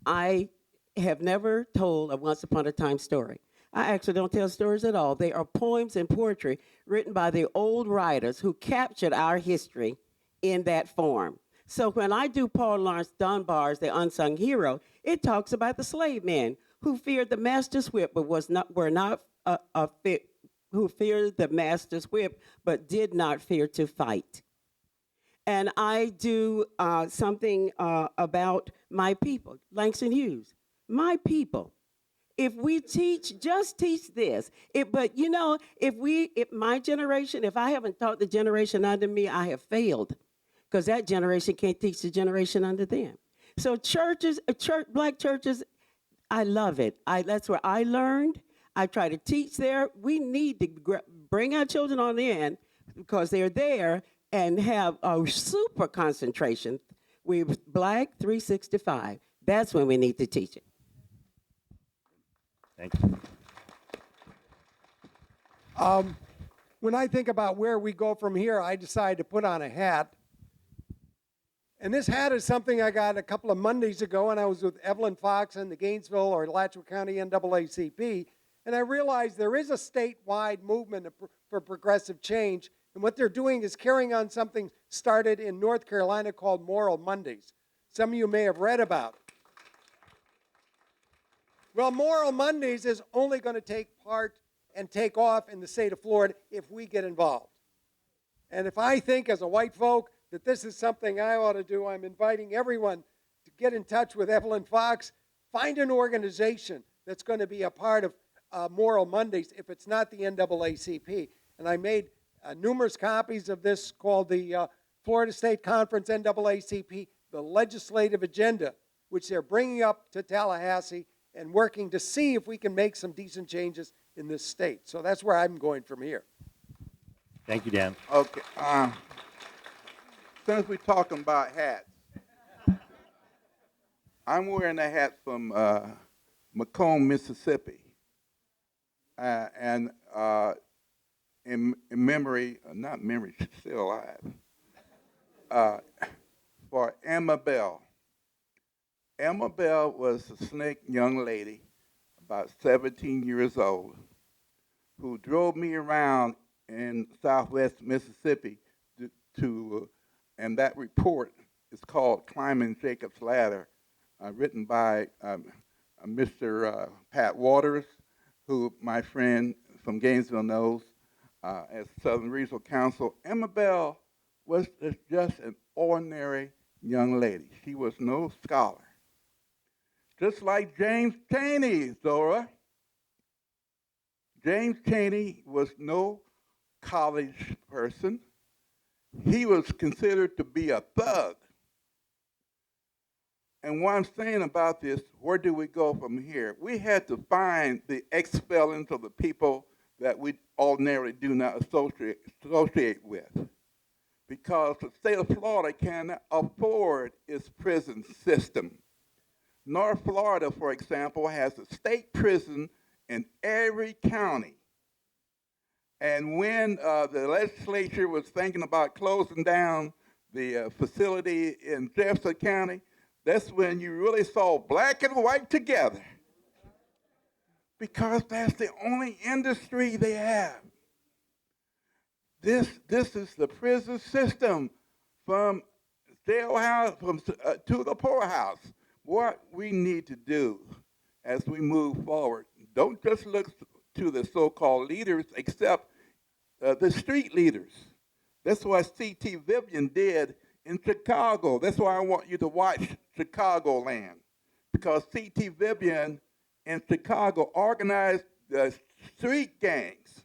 I have never told a once upon a time story. I actually don't tell stories at all. They are poems and poetry written by the old writers who captured our history in that form. So when I do Paul Laurence Dunbar's The Unsung Hero, it talks about the slave men who feared the master's whip but who feared the master's whip but did not fear to fight. And I do something about my people, Langston Hughes, my people. If we teach, just teach this. But you know, if my generation, if I haven't taught the generation under me, I have failed, because that generation can't teach the generation under them. So black churches, I love it. That's where I learned. I try to teach there. We need to bring our children on in because they're there and have a super concentration. We're Black 365. That's when we need to teach it. Thank you. When I think about where we go from here, I decide to put on a hat. And this hat is something I got a couple of Mondays ago, and I was with Evelyn Fox and the Gainesville or Alachua County NAACP, and I realized there is a statewide movement for progressive change, and what they're doing is carrying on something started in North Carolina called Moral Mondays. Some of you may have read about. Well, Moral Mondays is only going to take part and take off in the state of Florida if we get involved. And if I think as a white folk that this is something I ought to do, I'm inviting everyone to get in touch with Evelyn Fox, find an organization that's going to be a part of Moral Mondays if it's not the NAACP. And I made numerous copies of this called the Florida State Conference NAACP, the legislative agenda, which they're bringing up to Tallahassee and working to see if we can make some decent changes in this state. So that's where I'm going from here. Thank you, Dan. Okay. Since we're talking about hats, I'm wearing a hat from Macomb, Mississippi. And in memory, not memory, she's still alive, for Emma Bell. Emma Bell was a slick young lady, about 17 years old, who drove me around in southwest Mississippi and that report is called Climbing Jacob's Ladder, written by Mr. Pat Waters, who my friend from Gainesville knows as Southern Regional Council. Emma Bell was just an ordinary young lady. She was no scholar. Just like James Chaney, Zora. James Chaney was no college person. He was considered to be a thug. And what I'm saying about this, where do we go from here? We had to find the expellence of the people that we ordinarily do not associate with. Because the state of Florida cannot afford its prison system. North Florida, for example, has a state prison in every county. And when the legislature was thinking about closing down the facility in Jefferson County, that's when you really saw black and white together. Because that's the only industry they have. This is the prison system from jailhouse to the poorhouse. What we need to do as we move forward, don't just look to the so-called leaders, except the street leaders. That's what C.T. Vivian did in Chicago. That's why I want you to watch Chicagoland, because C.T. Vivian in Chicago organized the street gangs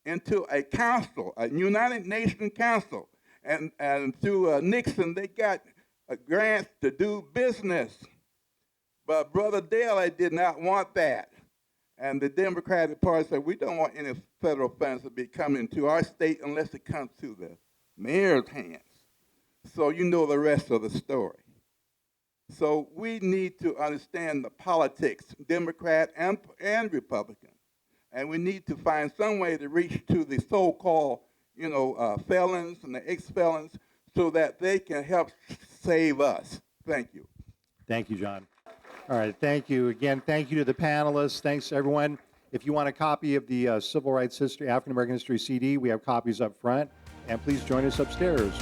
into a council, a United Nations council. And through Nixon, they got grants to do business. But Brother Daley did not want that. And the Democratic Party said, we don't want any federal funds to be coming to our state unless it comes to the mayor's hands. So you know the rest of the story. So we need to understand the politics, Democrat and Republican. And we need to find some way to reach to the so-called, felons and the ex-felons so that they can help save us. Thank you. Thank you, John. All right, thank you. Again, thank you to the panelists. Thanks, everyone. If you want a copy of the Civil Rights History, African American History CD, we have copies up front. And please join us upstairs.